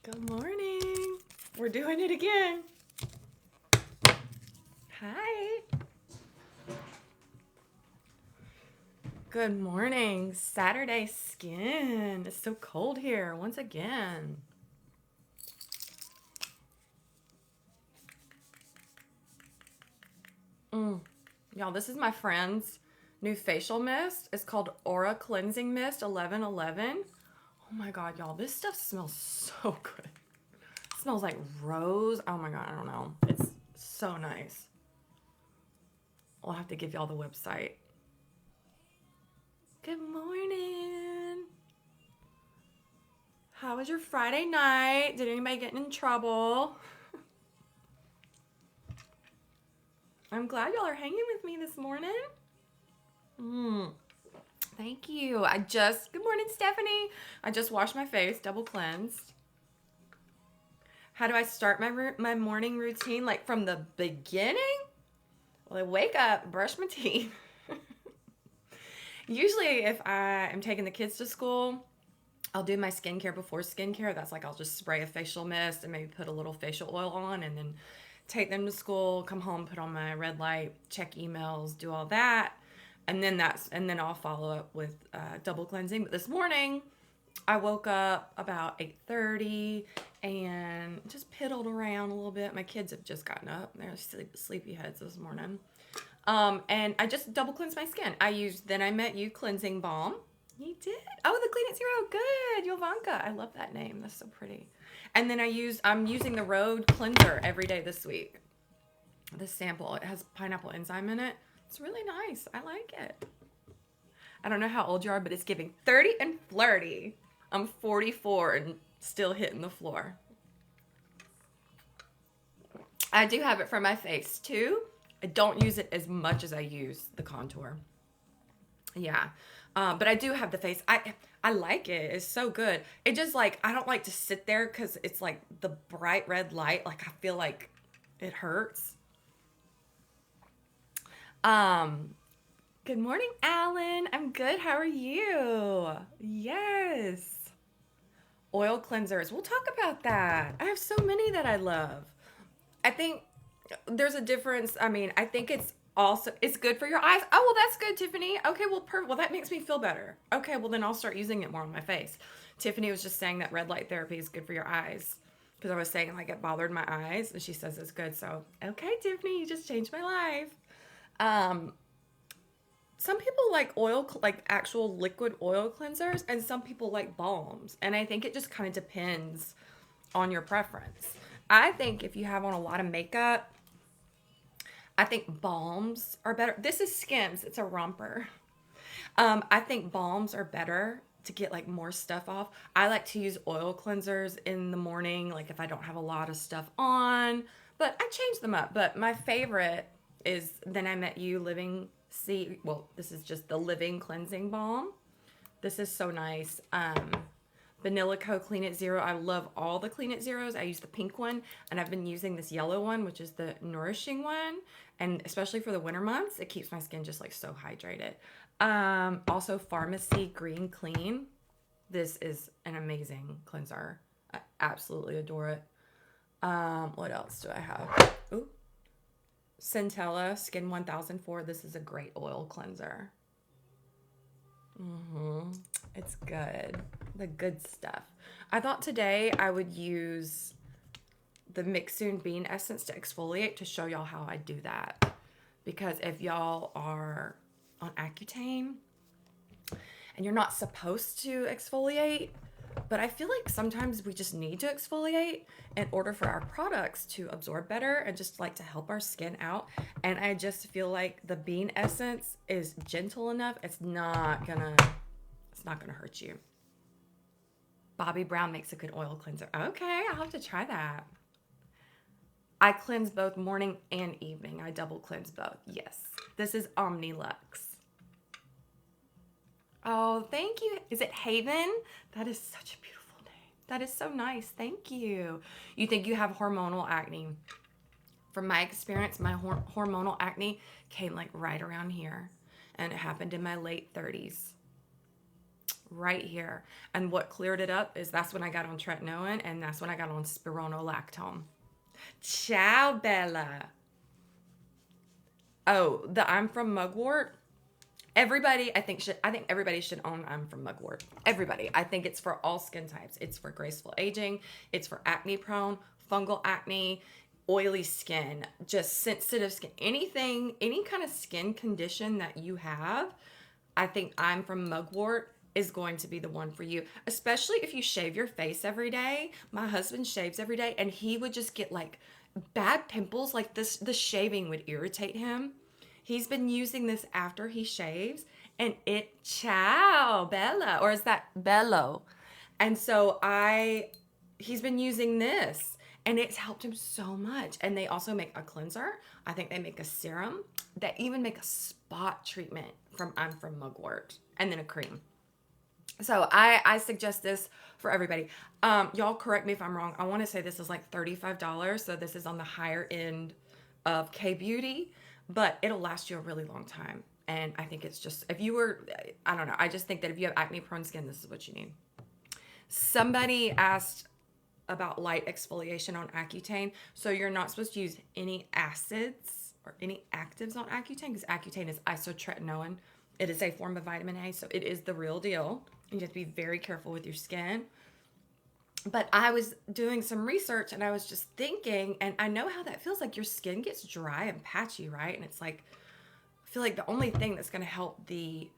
Good morning. We're doing it again. Hi. Good morning. Saturday skin. It's so cold here once again. Y'all, this is my friend's new facial mist. It's called Aura Cleansing Mist 1111. Oh my God, y'all, this stuff smells so good. It smells like rose. Oh my God, I don't know. It's so nice. I'll have to give y'all the website. Good morning. How was your Friday night? Did anybody get in trouble? I'm glad y'all are hanging with me this morning. Thank you. Good morning, Stephanie. I just washed my face, double cleansed. How do I start my morning routine? Like from the beginning? Well, I wake up, brush my teeth. Usually if I am taking the kids to school, I'll do my skincare before skincare. That's like I'll just spray a facial mist and maybe put a little facial oil on and then take them to school, come home, put on my red light, check emails, do all that. And then I'll follow up with double cleansing. But this morning, I woke up about 8:30 and just piddled around a little bit. My kids have just gotten up. They're sleepy heads this morning. And I just double cleansed my skin. I used Then I Met You cleansing balm. You did? Oh, the Clean It Zero. Good. Yovanka. I love that name. That's so pretty. And then I'm using the Rhode cleanser every day this week. This sample, it has pineapple enzyme in it. It's really nice. I like it. I don't know how old you are, but it's giving 30 and flirty. I'm 44 and still hitting the floor. I do have it for my face too. I don't use it as much as I use the contour. Yeah. But I do have the face. I like it. It's so good. It just like, I don't like to sit there because it's like the bright red light. Like I feel like it hurts. Good morning, Alan. I'm good. How are you? Yes. Oil cleansers. We'll talk about that. I have so many that I love. I think there's a difference. I mean, I think it's good for your eyes. Oh, well, that's good, Tiffany. Okay, well, perfect. Well, that makes me feel better. Okay, well, then I'll start using it more on my face. Tiffany was just saying that red light therapy is good for your eyes because I was saying like it bothered my eyes, and she says it's good. So, okay, Tiffany, you just changed my life. Some people like like actual liquid oil cleansers, and some people like balms. And I think it just kind of depends on your preference. I think if you have on a lot of makeup, I think balms are better. This is Skims. It's a romper. I think balms are better to get like more stuff off. I like to use oil cleansers in the morning, like if I don't have a lot of stuff on, but I change them up. But my favorite is Then I Met You Living C. Well, this is just the Living Cleansing Balm. This is so nice. Vanilla Co. Clean It Zero. I love all the Clean It Zeros. I use the pink one, and I've been using this yellow one, which is the nourishing one. And especially for the winter months, it keeps my skin just like so hydrated. Also, Pharmacy Green Clean. This is an amazing cleanser. I absolutely adore it. What else do I have? Ooh. Centella Skin 1004. This is a great oil cleanser. It's good. The good stuff. I thought today I would use the Mixsoon Bean Essence to exfoliate to show y'all how I do that. Because if y'all are on Accutane and you're not supposed to exfoliate, but I feel like sometimes we just need to exfoliate in order for our products to absorb better and just like to help our skin out. And I just feel like the bean essence is gentle enough. It's not gonna hurt you. Bobbi Brown makes a good oil cleanser. Okay, I'll have to try that. I cleanse both morning and evening. I double cleanse both. Yes. This is Omnilux. Oh, thank you. Is it Haven? That is such a beautiful name. That is so nice. Thank you. You think you have hormonal acne. From my experience, my hormonal acne came like right around here. And it happened in my late 30s. right here. And what cleared it up is that's when I got on tretinoin and that's when I got on spironolactone. Ciao, Bella. Oh, the I'm from Mugwort. Everybody, I think everybody should own I'm from Mugwort. Everybody. I think it's for all skin types. It's for graceful aging. It's for acne prone, fungal acne, oily skin, just sensitive skin. Anything, any kind of skin condition that you have, I think I'm from Mugwort is going to be the one for you, especially if you shave your face every day. My husband shaves every day and he would just get like bad pimples like this. The shaving would irritate him. He's been using this after he shaves and it ciao Bella, or is that bello? And so he's been using this and it's helped him so much. And they also make a cleanser. I think they make a serum. They even make a spot treatment from I'm from Mugwort, and then a cream. So I suggest this for everybody. Y'all correct me if I'm wrong. I want to say this is like $35. So this is on the higher end of K Beauty, but it'll last you a really long time. And I think it's just, if you were, I don't know, I just think that if you have acne prone skin, this is what you need. Somebody asked about light exfoliation on Accutane. So you're not supposed to use any acids or any actives on Accutane because Accutane is isotretinoin. It is a form of vitamin A, so it is the real deal. You have to be very careful with your skin. But I was doing some research and I was just thinking, and I know how that feels, like your skin gets dry and patchy, right? And it's like, I feel like the only thing that's going to help the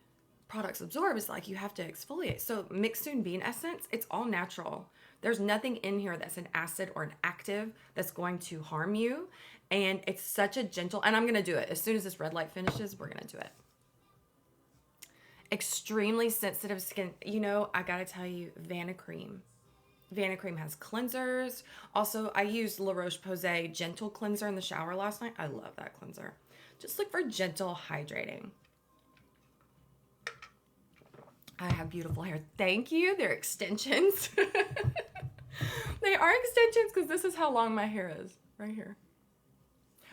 products absorb is like you have to exfoliate. So Mixsoon Bean Essence, it's all natural. There's nothing in here that's an acid or an active that's going to harm you. And it's such a gentle, and I'm going to do it. As soon as this red light finishes, we're going to do it. Extremely sensitive skin. You know, I got to tell you, Vanicream. Vanicream has cleansers. Also, I used La Roche-Posay Gentle Cleanser in the shower last night. I love that cleanser. Just look for gentle hydrating. I have beautiful hair. Thank you. They're extensions. They are extensions because this is how long my hair is right here.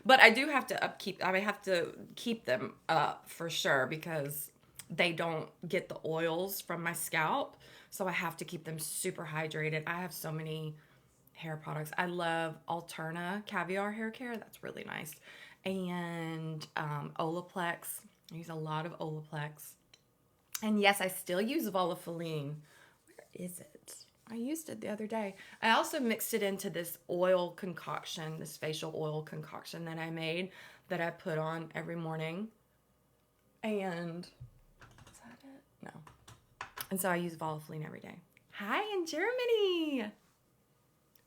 But I do have to upkeep. I have to keep them up for sure because they don't get the oils from my scalp. So I have to keep them super hydrated. I have so many hair products. I love Alterna Caviar Hair Care. That's really nice. And Olaplex. I use a lot of Olaplex. And yes, I still use Volaphelene. Where is it? I used it the other day. I also mixed it into this oil concoction, this facial oil concoction that I made that I put on every morning. And is that it? No. And so I use Volaphelene every day. Hi in Germany.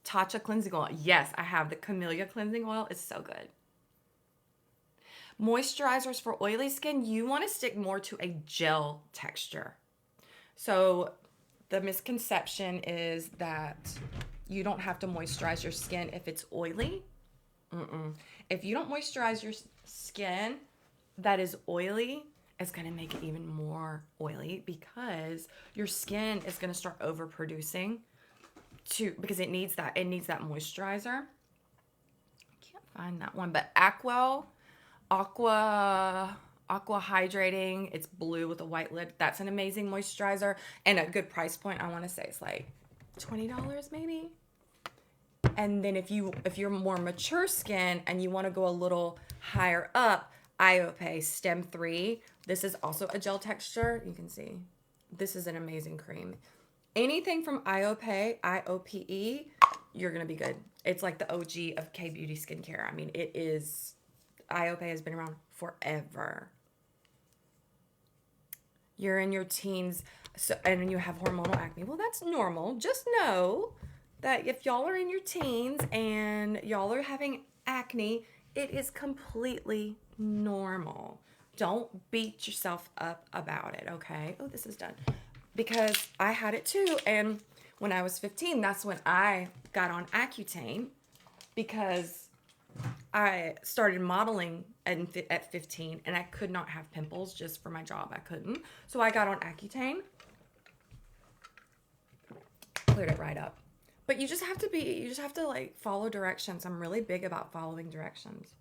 Tatcha cleansing oil. Yes, I have the Camellia cleansing oil. It's so good. Moisturizers for oily skin, you want to stick more to a gel texture. So the misconception is that you don't have to moisturize your skin if it's oily. If you don't moisturize your skin that is oily, it's going to make it even more oily because your skin is going to start overproducing because it needs that moisturizer. I can't find that one, but aqua hydrating. It's blue with a white lid. That's an amazing moisturizer and a good price point. I want to say it's like $20 maybe. And then if you're more mature skin and you want to go a little higher up, IOPE Stem 3. This is also a gel texture. You can see this is an amazing cream. Anything from IOPE, you're going to be good. It's like the OG of K Beauty skincare. I mean, it is. IOPE has been around forever. You're in your teens, and you have hormonal acne. Well, that's normal. Just know that if y'all are in your teens and y'all are having acne, it is completely normal. Don't beat yourself up about it, okay? Oh, this is done. Because I had it too, and when I was 15, that's when I got on Accutane because I started modeling at 15 and I could not have pimples just for my job. I couldn't. So I got on Accutane. Cleared it right up. But you just have to like follow directions. I'm really big about following directions.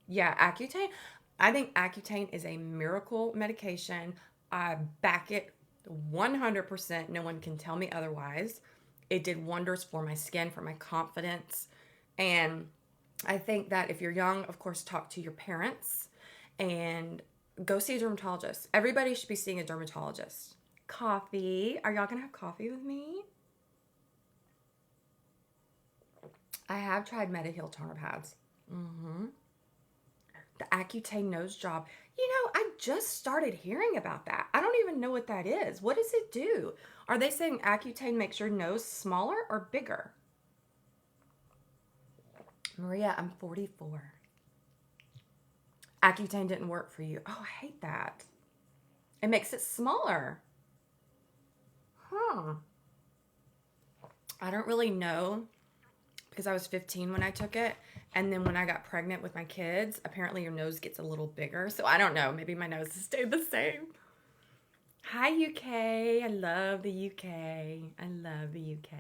Yeah, Accutane. I think Accutane is a miracle medication. I back it 100%. No one can tell me otherwise. It did wonders for my skin, for my confidence. And I think that if you're young, of course, talk to your parents and go see a dermatologist. Everybody should be seeing a dermatologist. Coffee. Are y'all going to have coffee with me? I have tried Mediheal toner pads. The Accutane nose job. You know, I just started hearing about that. I don't even know what that is. What does it do? Are they saying Accutane makes your nose smaller or bigger? Maria, I'm 44. Accutane didn't work for you. Oh, I hate that. It makes it smaller. Huh. I don't really know because I was 15 when I took it. And then when I got pregnant with my kids, apparently your nose gets a little bigger. So I don't know. Maybe my nose has stayed the same. Hi, UK. I love the UK. I love the UK.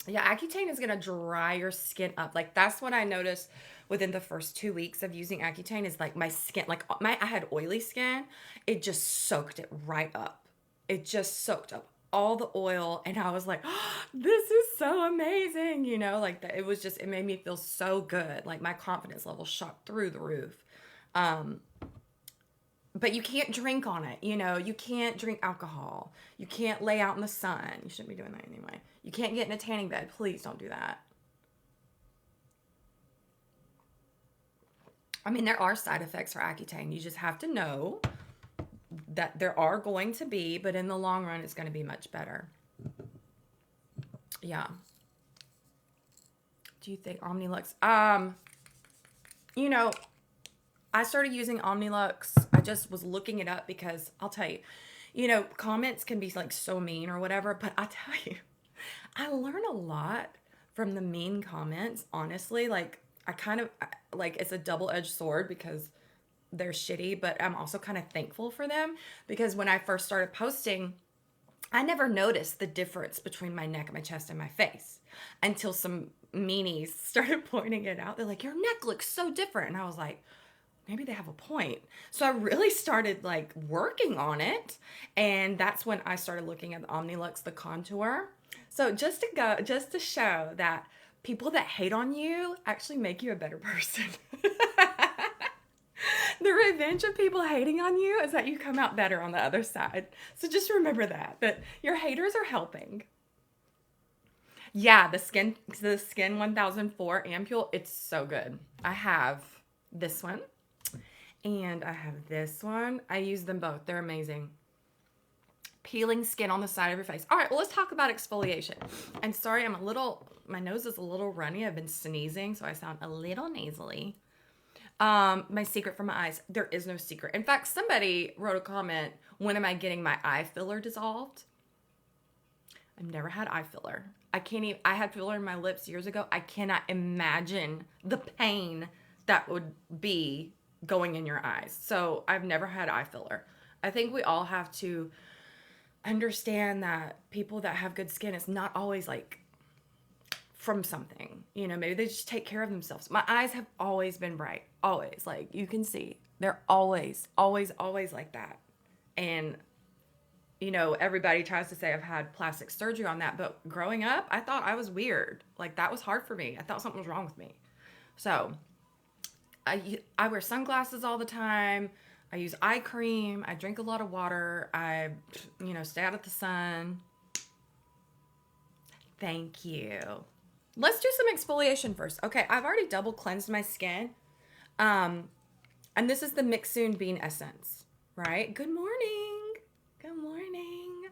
Yeah, Accutane is going to dry your skin up. Like, that's what I noticed within the first 2 weeks of using Accutane is like my skin, like I had oily skin. It just soaked it right up. It just soaked up all the oil. And I was like, oh, this is so amazing. You know, like that. It was just, it made me feel so good. Like my confidence level shot through the roof. But you can't drink on it, you know, you can't drink alcohol. You can't lay out in the sun. You shouldn't be doing that anyway. You can't get in a tanning bed. Please don't do that. I mean, there are side effects for Accutane. You just have to know that there are going to be, but in the long run, it's going to be much better. Yeah. Do you think Omnilux? You know, I started using Omnilux. I just was looking it up because I'll tell you, you know, comments can be like so mean or whatever, but I tell you, I learn a lot from the mean comments, honestly. Like, I kind of like it's a double-edged sword because they're shitty, but I'm also kind of thankful for them because when I first started posting, I never noticed the difference between my neck, my chest, and my face until some meanies started pointing it out. They're like, your neck looks so different. And I was like, maybe they have a point. So I really started like working on it. And that's when I started looking at the Omnilux, the contour. So just to show that people that hate on you actually make you a better person. The revenge of people hating on you is that you come out better on the other side. So just remember that your haters are helping. Yeah, the Skin 1004 Ampule, it's so good. I have this one and I have this one. I use them both. They're amazing. Peeling skin on the side of your face. All right, well, let's talk about exfoliation. And sorry, my nose is a little runny. I've been sneezing, so I sound a little nasally. My secret for my eyes. There is no secret. In fact, somebody wrote a comment, when am I getting my eye filler dissolved? I've never had eye filler. I had filler in my lips years ago. I cannot imagine the pain that would be going in your eyes. So I've never had eye filler. I think we all have to understand that people that have good skin, it's not always like from something, you know, maybe they just take care of themselves. My eyes have always been bright, always. Like you can see, they're always like that. And you know, everybody tries to say I've had plastic surgery on that, but growing up, I thought I was weird. Like that was hard for me. I thought something was wrong with me. So I wear sunglasses all the time. I use eye cream. I drink a lot of water. I, stay out of the sun. Thank you. Let's do some exfoliation first. Okay, I've already double cleansed my skin. And this is the Mixsoon Bean Essence, right? Good morning. Good morning.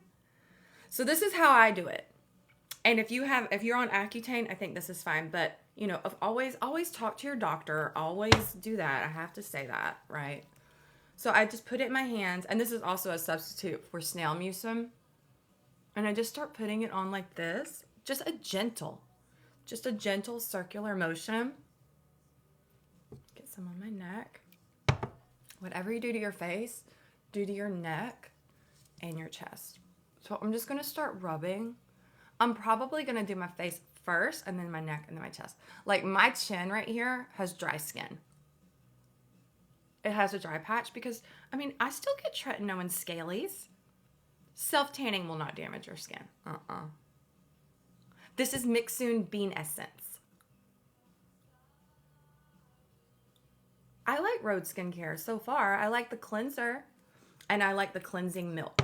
So this is how I do it. And if you're on Accutane, I think this is fine. But, always talk to your doctor. Always do that. I have to say that, right? So I just put it in my hands. And this is also a substitute for snail mucin. And I just start putting it on like this. Just a gentle circular motion. Get some on my neck. Whatever you do to your face, do to your neck and your chest. So I'm just going to start rubbing. I'm probably going to do my face first and then my neck and then my chest. Like my chin right here has dry skin. It has a dry patch because, I still get tretinoin scalies. Self-tanning will not damage your skin. This is Mixsoon Bean Essence. I like Rhode Skincare so far. I like the cleanser and I like the cleansing milk.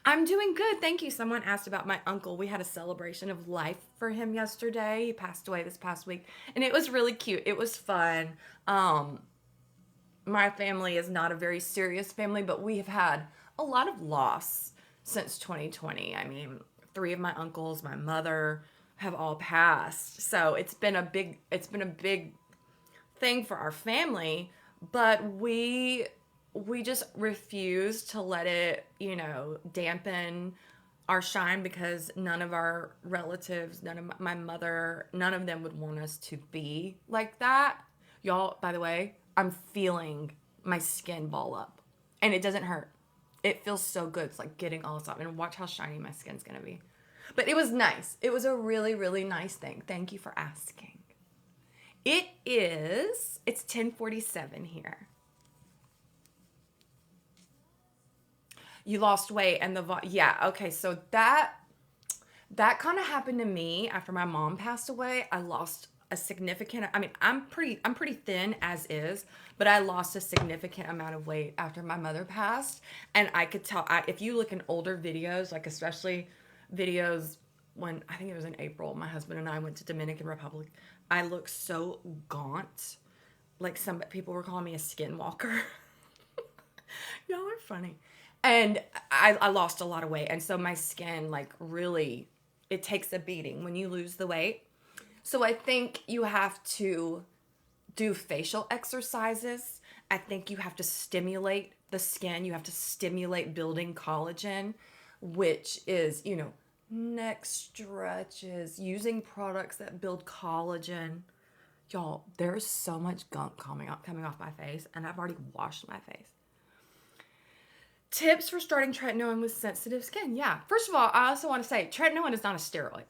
I'm doing good. Thank you. Someone asked about my uncle. We had a celebration of life for him yesterday. He passed away this past week and it was really cute. It was fun. My family is not a very serious family, but we have had a lot of loss since 2020. I mean, 3 of my uncles, my mother have all passed. So it's been a big thing for our family, but we just refuse to let it, dampen our shine because none of our relatives, none of my mother, none of them would want us to be like that. Y'all, by the way, I'm feeling my skin ball up and it doesn't hurt. It feels so good. It's like getting all this up and watch how shiny my skin's going to be. But it was nice. It was a really, really nice thing. Thank you for asking. It's 10:47 here. You lost weight and yeah, okay, so that kind of happened to me after my mom passed away. I lost a significant, I mean, I'm pretty thin as is, but I lost a significant amount of weight after my mother passed, and I could tell, if you look in older videos, like especially videos when, I think it was in April, my husband and I went to Dominican Republic, I look so gaunt, like some people were calling me a skinwalker. Y'all are funny. And I lost a lot of weight. And so my skin, like, really, it takes a beating when you lose the weight. So I think you have to do facial exercises. I think you have to stimulate the skin. You have to stimulate building collagen, which is, neck stretches, using products that build collagen. Y'all, there's so much gunk coming off my face, and I've already washed my face. Tips for starting tretinoin with sensitive skin. Yeah. First of all, I also want to say tretinoin is not a steroid.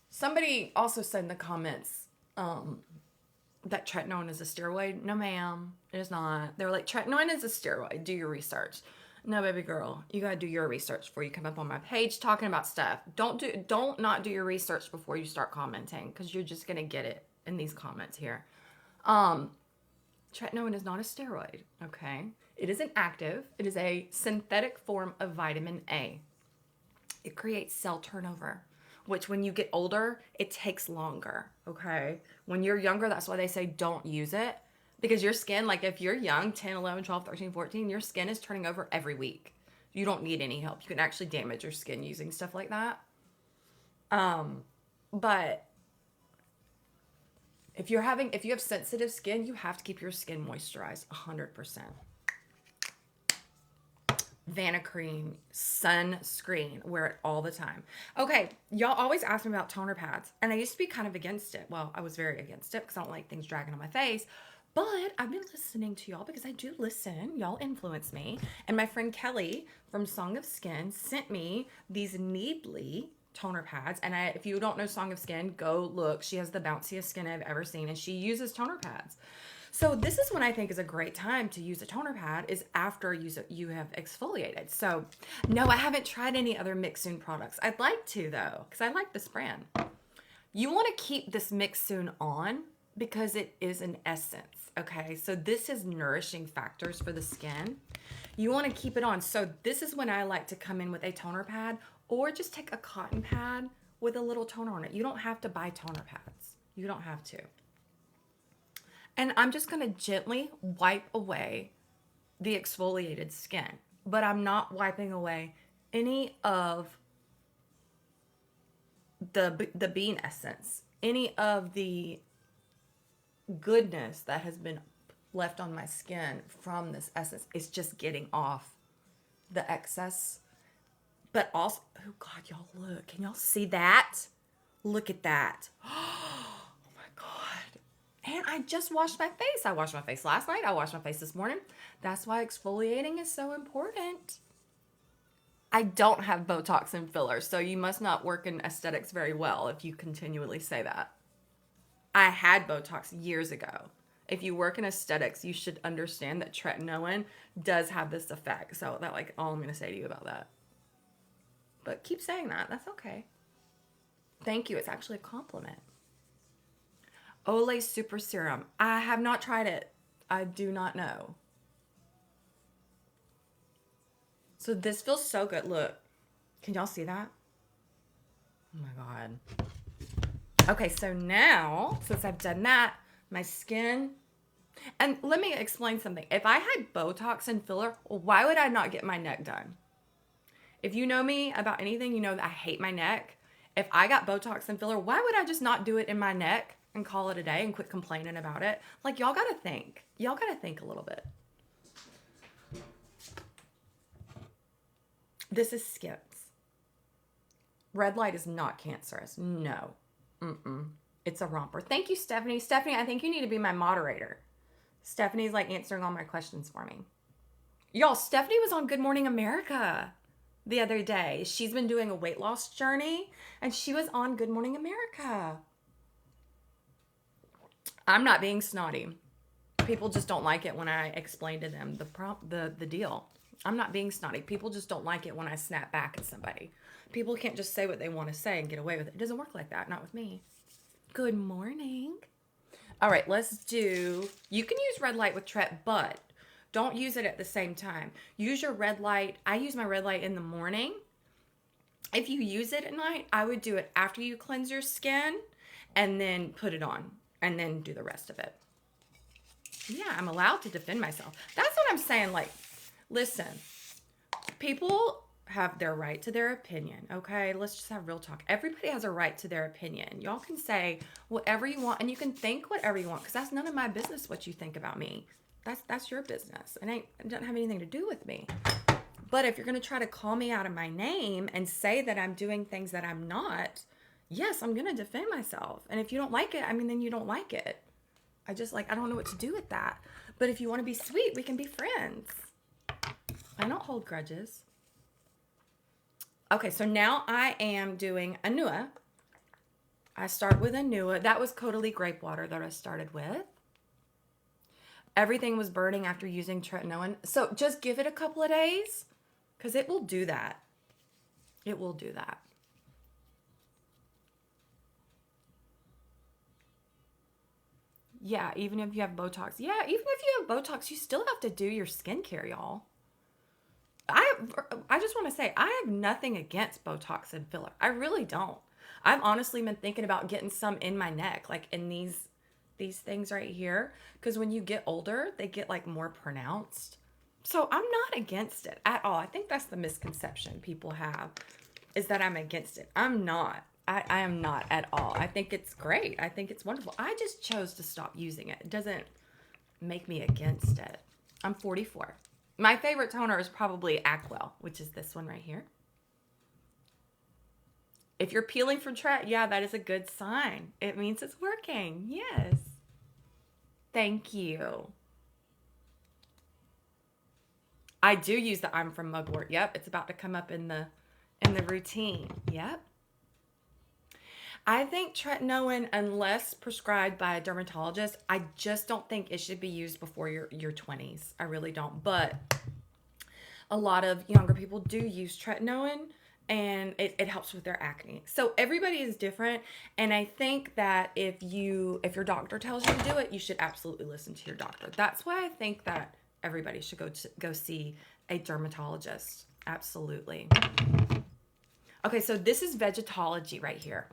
Somebody also said in the comments that tretinoin is a steroid. No, ma'am. It is not. They were like, tretinoin is a steroid. Do your research. No, baby girl. You got to do your research before you come up on my page talking about stuff. Don't not do your research before you start commenting because you're just going to get it in these comments here. Tretinoin is not a steroid, okay? It is an active. It is a synthetic form of vitamin A. It creates cell turnover, which when you get older, it takes longer, okay? When you're younger, that's why they say don't use it, because your skin, like if you're young, 10, 11, 12, 13, 14, your skin is turning over every week. You don't need any help. You can actually damage your skin using stuff like that. But if you have sensitive skin, you have to keep your skin moisturized 100%. Vanicream, sunscreen, wear it all the time. Okay, y'all always ask me about toner pads, and I used to be kind of against it. Well, I was very against it because I don't like things dragging on my face, but I've been listening to y'all because I do listen. Y'all influence me, and my friend Kelly from Song of Skin sent me these Needly toner pads, and if you don't know Song of Skin, go look. She has the bounciest skin I've ever seen, and she uses toner pads. So this is when I think is a great time to use a toner pad is after you have exfoliated. So no, I haven't tried any other Mixsoon products. I'd like to though, because I like this brand. You want to keep this Mixsoon on because it is an essence, okay? So this is nourishing factors for the skin. You want to keep it on. So this is when I like to come in with a toner pad or just take a cotton pad with a little toner on it. You don't have to buy toner pads. You don't have to. And I'm just going to gently wipe away the exfoliated skin. But I'm not wiping away any of the bean essence, any of the goodness that has been left on my skin from this essence. It's just getting off the excess. But also, oh God, y'all look. Can y'all see that? Look at that. And I just washed my face. I washed my face last night. I washed my face this morning. That's why exfoliating is so important. I don't have Botox and fillers, so you must not work in aesthetics very well if you continually say that. I had Botox years ago. if you work in aesthetics, you should understand that tretinoin does have this effect. So that like all I'm going to say to you about that. But keep saying that. That's okay. Thank you. It's actually a compliment. Olay Super Serum. I have not tried it. I do not know. So this feels so good. Look. Can y'all see that? Oh my God. Okay, so now, since I've done that, my skin... And let me explain something. If I had Botox and filler, why would I not get my neck done? If you know me about anything, you know that I hate my neck. If I got Botox and filler, why would I just not do it in my neck and call it a day and quit complaining about it? Like, y'all gotta think. Y'all gotta think a little bit. This is Skims. Red light is not cancerous. No. It's a romper. Thank you, Stephanie. Stephanie, I think you need to be my moderator. Stephanie's like answering all my questions for me. Y'all, Stephanie was on Good Morning America the other day. She's been doing a weight loss journey, and she was on Good Morning America. I'm not being snotty. People just don't like it when I explain to them the deal. I'm not being snotty. People just don't like it when I snap back at somebody. People can't just say what they want to say and get away with it. It doesn't work like that. Not with me. Good morning. All right, let's do... You can use red light with Tret, but don't use it at the same time. Use your red light. I use my red light in the morning. If you use it at night, I would do it after you cleanse your skin and then put it on and then do the rest of it. Yeah, I'm allowed to defend myself. That's what I'm saying. Like, listen, people have their right to their opinion, okay? Let's just have real talk. Everybody has a right to their opinion. Y'all can say whatever you want, and you can think whatever you want, because that's none of my business what you think about me. That's your business. It doesn't have anything to do with me. But if you're going to try to call me out of my name and say that I'm doing things that I'm not, yes, I'm going to defend myself. And if you don't like it, I mean, then you don't like it. I don't know what to do with that. But if you want to be sweet, we can be friends. I don't hold grudges. Okay, so now I am doing Anua. I start with Anua. That was Caudalie grape water that I started with. Everything was burning after using tretinoin. So just give it a couple of days, because it will do that. It will do that. Yeah, even if you have Botox. Yeah, even if you have Botox, you still have to do your skincare, y'all. I just want to say, I have nothing against Botox and filler. I really don't. I've honestly been thinking about getting some in my neck, like in these things right here, because when you get older, they get like more pronounced. So I'm not against it at all. I think that's the misconception people have, is that I'm against it. I'm not. I am not at all. I think it's great. I think it's wonderful. I just chose to stop using it. It doesn't make me against it. I'm 44. My favorite toner is probably Acwell, which is this one right here. If you're peeling from Tret, yeah, that is a good sign. It means it's working. Yes. Thank you. I do use the I'm from Mugwort. Yep, it's about to come up in the routine. Yep. I think tretinoin, unless prescribed by a dermatologist, I just don't think it should be used before your 20s. I really don't. But a lot of younger people do use tretinoin, and it helps with their acne. So everybody is different, and I think that if your doctor tells you to do it, you should absolutely listen to your doctor. That's why I think that everybody should go see a dermatologist. Absolutely. Okay, so this is Vegetology right here.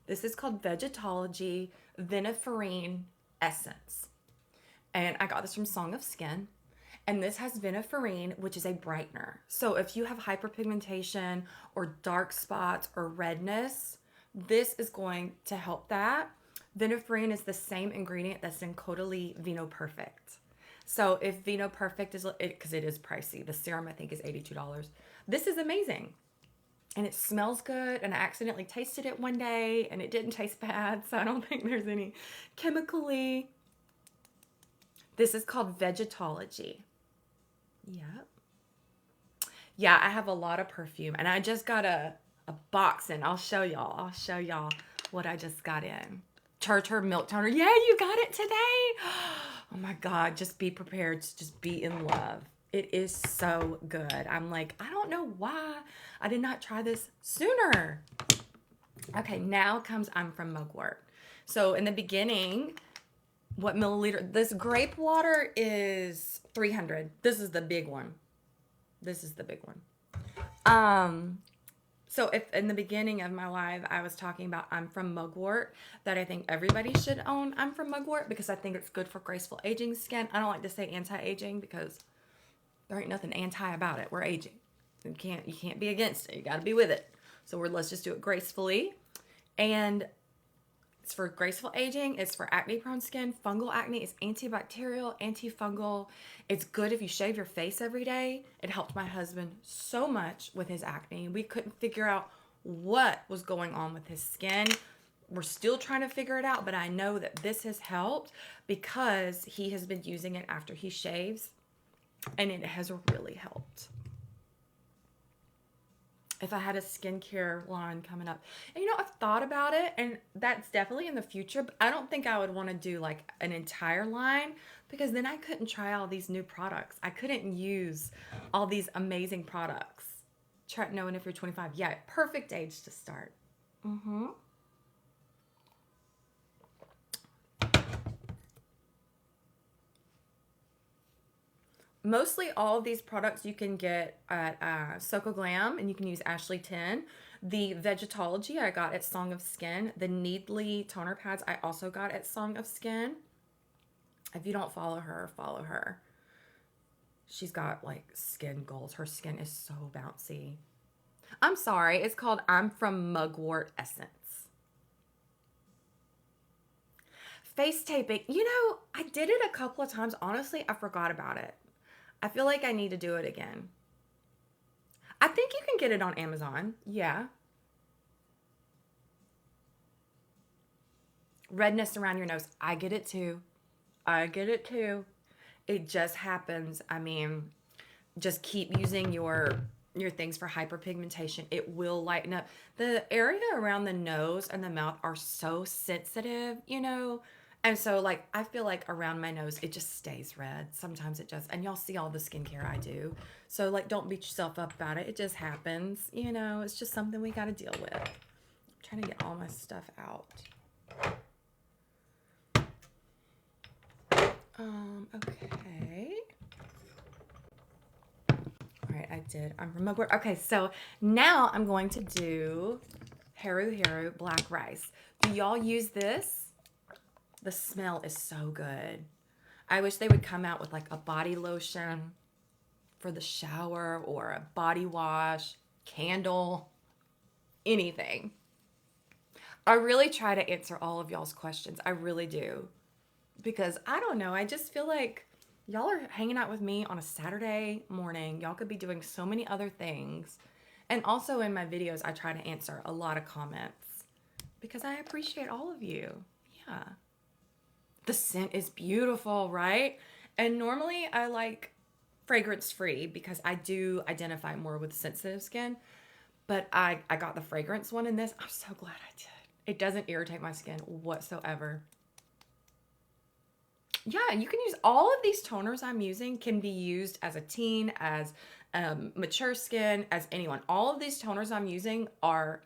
This is called Vegetology Viniferine Essence. And I got this from Song of Skin. And this has viniferine, which is a brightener. So if you have hyperpigmentation or dark spots or redness, this is going to help that. Viniferine is the same ingredient that's in Caudalie Vino Perfect. So if Vino Perfect is, because it is pricey, the serum I think is $82. This is amazing. And it smells good, and I accidentally tasted it one day, and it didn't taste bad, so I don't think there's any chemically. This is called Vegetology. Yep. Yeah, I have a lot of perfume, and I just got a box in. I'll show y'all what I just got in. Charter milk toner. Yeah, you got it today. Oh my God, just be prepared to just be in love. It is so good. I'm like, I don't know why I did not try this sooner. Okay, now comes I'm from Mugwort. So in the beginning, what milliliter? This grape water is 300. This is the big one. This is the big one. So if in the beginning of my live I was talking about I'm from Mugwort, that I think everybody should own I'm from Mugwort because I think it's good for graceful aging skin. I don't like to say anti-aging because there ain't nothing anti about it. We're aging. You can't be against it. You got to be with it. So let's just do it gracefully. And it's for graceful aging. It's for acne prone skin. Fungal acne is antibacterial, antifungal. It's good if you shave your face every day. It helped my husband so much with his acne. We couldn't figure out what was going on with his skin. We're still trying to figure it out, but I know that this has helped because he has been using it after he shaves, and it has really helped. If I had a skincare line coming up. And I've thought about it, and that's definitely in the future, but I don't think I would want to do like an entire line because then I couldn't try all these new products. I couldn't use all these amazing products. Try knowing if you're 25. Yeah, perfect age to start. Mostly all of these products you can get at Soko Glam, and you can use Ashley 10. The Vegetology I got at Song of Skin. The Needly toner pads I also got at Song of Skin. If you don't follow her, follow her. She's got like skin goals. Her skin is so bouncy. I'm sorry, it's called I'm from Mugwort Essence. Face taping. I did it a couple of times. Honestly, I forgot about it. I feel like I need to do it again. I think you can get it on Amazon. Yeah. Redness around your nose. I get it too. It just happens. I mean, just keep using your things for hyperpigmentation. It will lighten up. The area around the nose and the mouth are so sensitive, And so, like, I feel like around my nose, it just stays red. Sometimes it just, and y'all see all the skincare I do. So, like, don't beat yourself up about it. It just happens, It's just something we got to deal with. I'm trying to get all my stuff out. Okay. All right, I did. I'm from Mugwort. Okay, so now I'm going to do Haru Haru Black Rice. Do y'all use this? The smell is so good. I wish they would come out with like a body lotion for the shower or a body wash, candle, anything. I really try to answer all of y'all's questions. I really do. Because I don't know, I just feel like y'all are hanging out with me on a Saturday morning. Y'all could be doing so many other things. And also in my videos, I try to answer a lot of comments because I appreciate all of you. Yeah. The scent is beautiful, right? And normally I like fragrance free because I do identify more with sensitive skin. But I got the fragrance one in this. I'm so glad I did. It doesn't irritate my skin whatsoever. Yeah, you can use all of these toners I'm using can be used as a teen, as mature skin, as anyone. All of these toners I'm using are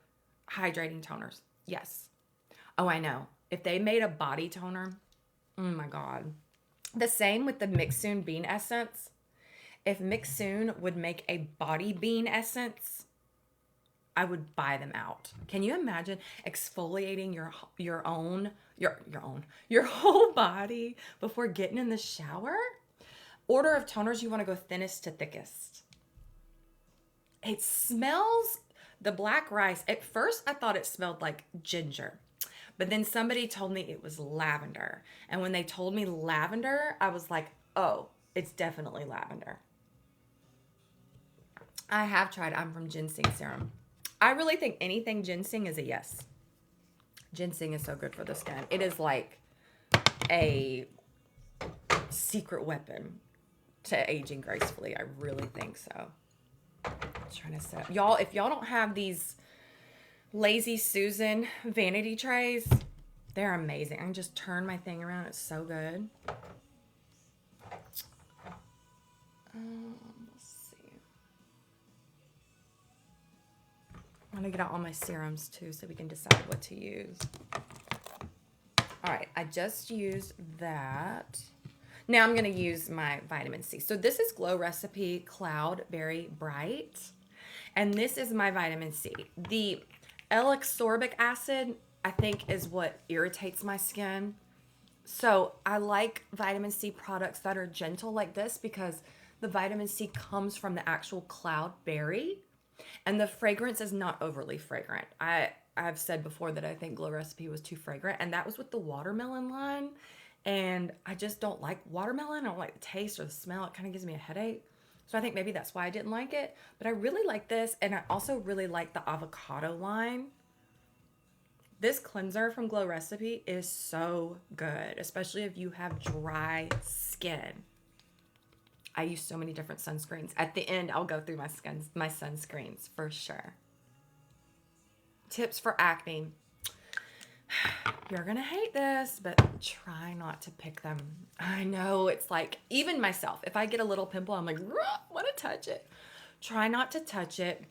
hydrating toners. Yes. Oh, I know. If they made a body toner, oh my God. The same with the Mixsoon Bean Essence. If Mixsoon would make a body bean essence, I would buy them out. Can you imagine exfoliating your whole body before getting in the shower? Order of toners, you want to go thinnest to thickest. It smells, the Black Rice, at first I thought it smelled like ginger. But then somebody told me it was lavender. And when they told me lavender, I was like, oh, it's definitely lavender. I have tried I'm from Ginseng Serum. I really think anything ginseng is a yes. Ginseng is so good for the skin. It is like a secret weapon to aging gracefully. I really think so. I'm trying to set up. Y'all, if y'all don't have these Lazy Susan vanity trays, They're amazing. I can just turn my thing around. It's so good. Let's see. I'm gonna get out all my serums too so we can decide what to use. All right, I just used that. Now I'm gonna use my vitamin C. So this is Glow Recipe Cloudberry Bright. And this is my vitamin C. The L-ascorbic acid, I think, is what irritates my skin. So I like vitamin C products that are gentle like this because the vitamin C comes from the actual cloudberry and the fragrance is not overly fragrant. I've said before that I think Glow Recipe was too fragrant, and that was with the watermelon line. And I just don't like watermelon. I don't like the taste or the smell. It kind of gives me a headache. So I think maybe that's why I didn't like it. But I really like this, and I also really like the avocado line. This cleanser from Glow Recipe is so good, especially if you have dry skin. I use so many different sunscreens. At the end, I'll go through my sunscreens for sure. Tips for acne. You're gonna hate this, but try not to pick them. I know, it's like, even myself, if I get a little pimple, I'm like, want to touch it. Try not to touch it.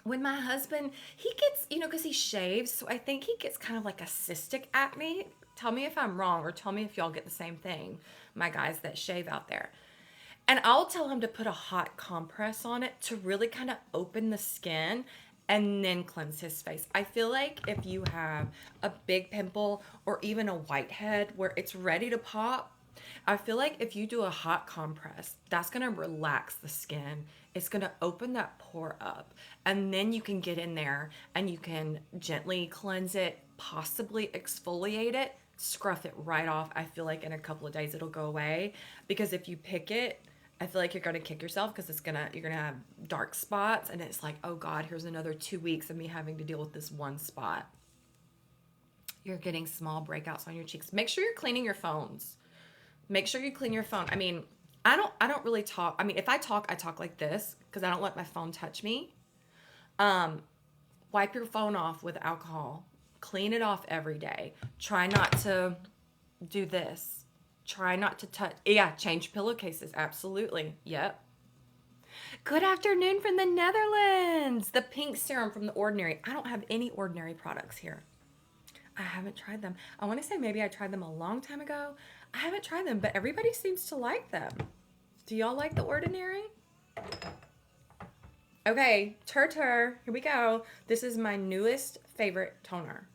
When my husband, he gets, because he shaves, so I think he gets kind of like a cystic acne. Tell me if I'm wrong, or tell me if y'all get the same thing, my guys that shave out there. And I'll tell him to put a hot compress on it to really kind of open the skin and then cleanse his face. I feel like if you have a big pimple or even a whitehead where it's ready to pop, I feel like if you do a hot compress, that's gonna relax the skin. It's gonna open that pore up. And then you can get in there and you can gently cleanse it, possibly exfoliate it, scruff it right off. I feel like in a couple of days it'll go away. Because if you pick it, I feel like you're gonna kick yourself because you're gonna have dark spots, and it's like, oh God, here's another 2 weeks of me having to deal with this one spot. You're getting small breakouts on your cheeks. Make sure you're cleaning your phones. Make sure you clean your phone. I mean, I don't really talk. I mean, if I talk like this because I don't let my phone touch me. Wipe your phone off with alcohol. Clean it off every day. Try not to do this. Try not to touch. Yeah, change pillowcases. Absolutely. Yep. Good afternoon from the Netherlands. The pink serum from The Ordinary. I don't have any Ordinary products here. I haven't tried them. I want to say maybe I tried them a long time ago. I haven't tried them, but everybody seems to like them. Do y'all like The Ordinary? Okay, Tur. Here we go. This is my newest favorite toner.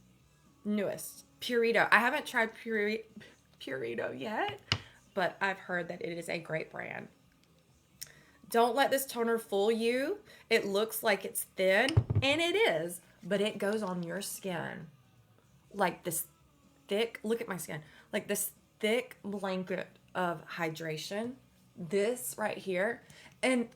Newest. Purito. I haven't tried Purito yet, but I've heard that it is a great brand. Don't let this toner fool you. It looks like it's thin, and it is, but it goes on your skin like this thick, look at my skin, like this thick blanket of hydration. This right here. And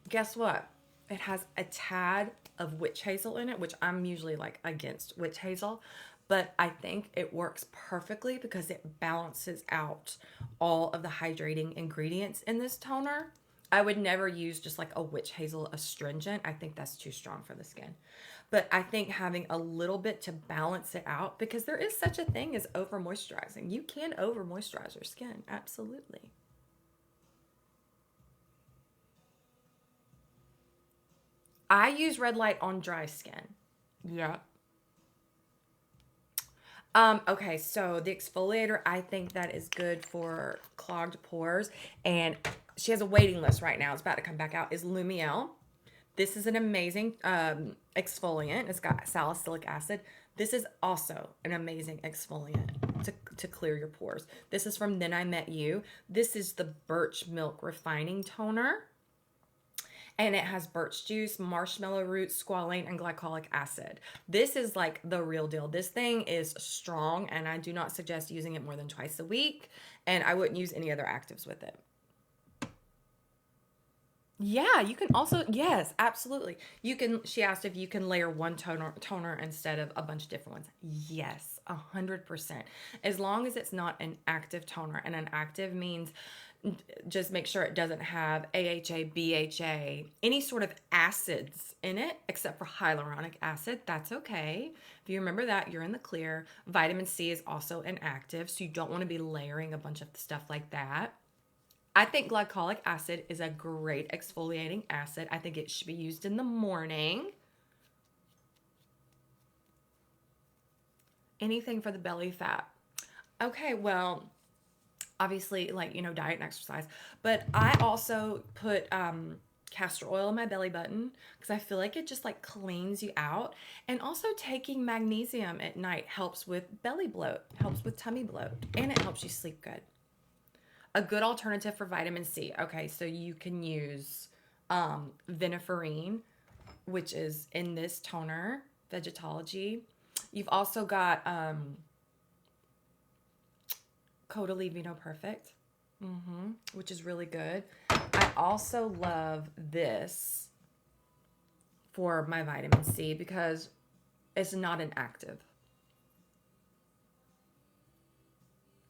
guess what? It has a tad of witch hazel in it, which I'm usually like against witch hazel. But I think it works perfectly because it balances out all of the hydrating ingredients in this toner. I would never use just like a witch hazel astringent. I think that's too strong for the skin. But I think having a little bit to balance it out, because there is such a thing as over moisturizing. You can over moisturize your skin. Absolutely. I use red light on dry skin. Yeah. Okay, so the exfoliator, I think that is good for clogged pores. And she has a waiting list right now. It's about to come back out. Is Lumiel. This is an amazing exfoliant. It's got salicylic acid. This is also an amazing exfoliant to clear your pores. This is from Then I Met You. This is the Birch Milk Refining Toner. And it has birch juice, marshmallow root, squalane, and glycolic acid. This is like the real deal. This thing is strong, and I do not suggest using it more than twice a week. And I wouldn't use any other actives with it. Yeah, you can also, yes, absolutely. She asked if you can layer one toner instead of a bunch of different ones. Yes, 100%. As long as it's not an active toner, and an active means Just make sure it doesn't have AHA, BHA, any sort of acids in it except for hyaluronic acid. That's okay. If you remember that, you're in the clear. Vitamin C is also inactive, so you don't want to be layering a bunch of stuff like that. I think glycolic acid is a great exfoliating acid. I think it should be used in the morning. Anything for the belly fat. Okay, well, obviously, like, diet and exercise, but I also put castor oil in my belly button because I feel like it just like cleans you out. And also taking magnesium at night helps with belly bloat, helps with tummy bloat, and it helps you sleep good. A good alternative for vitamin C. Okay, so you can use viniferine, which is in this toner, Vegetology. You've also got Caudalie Vino Perfect, which is really good. I also love this for my vitamin C because it's not an active.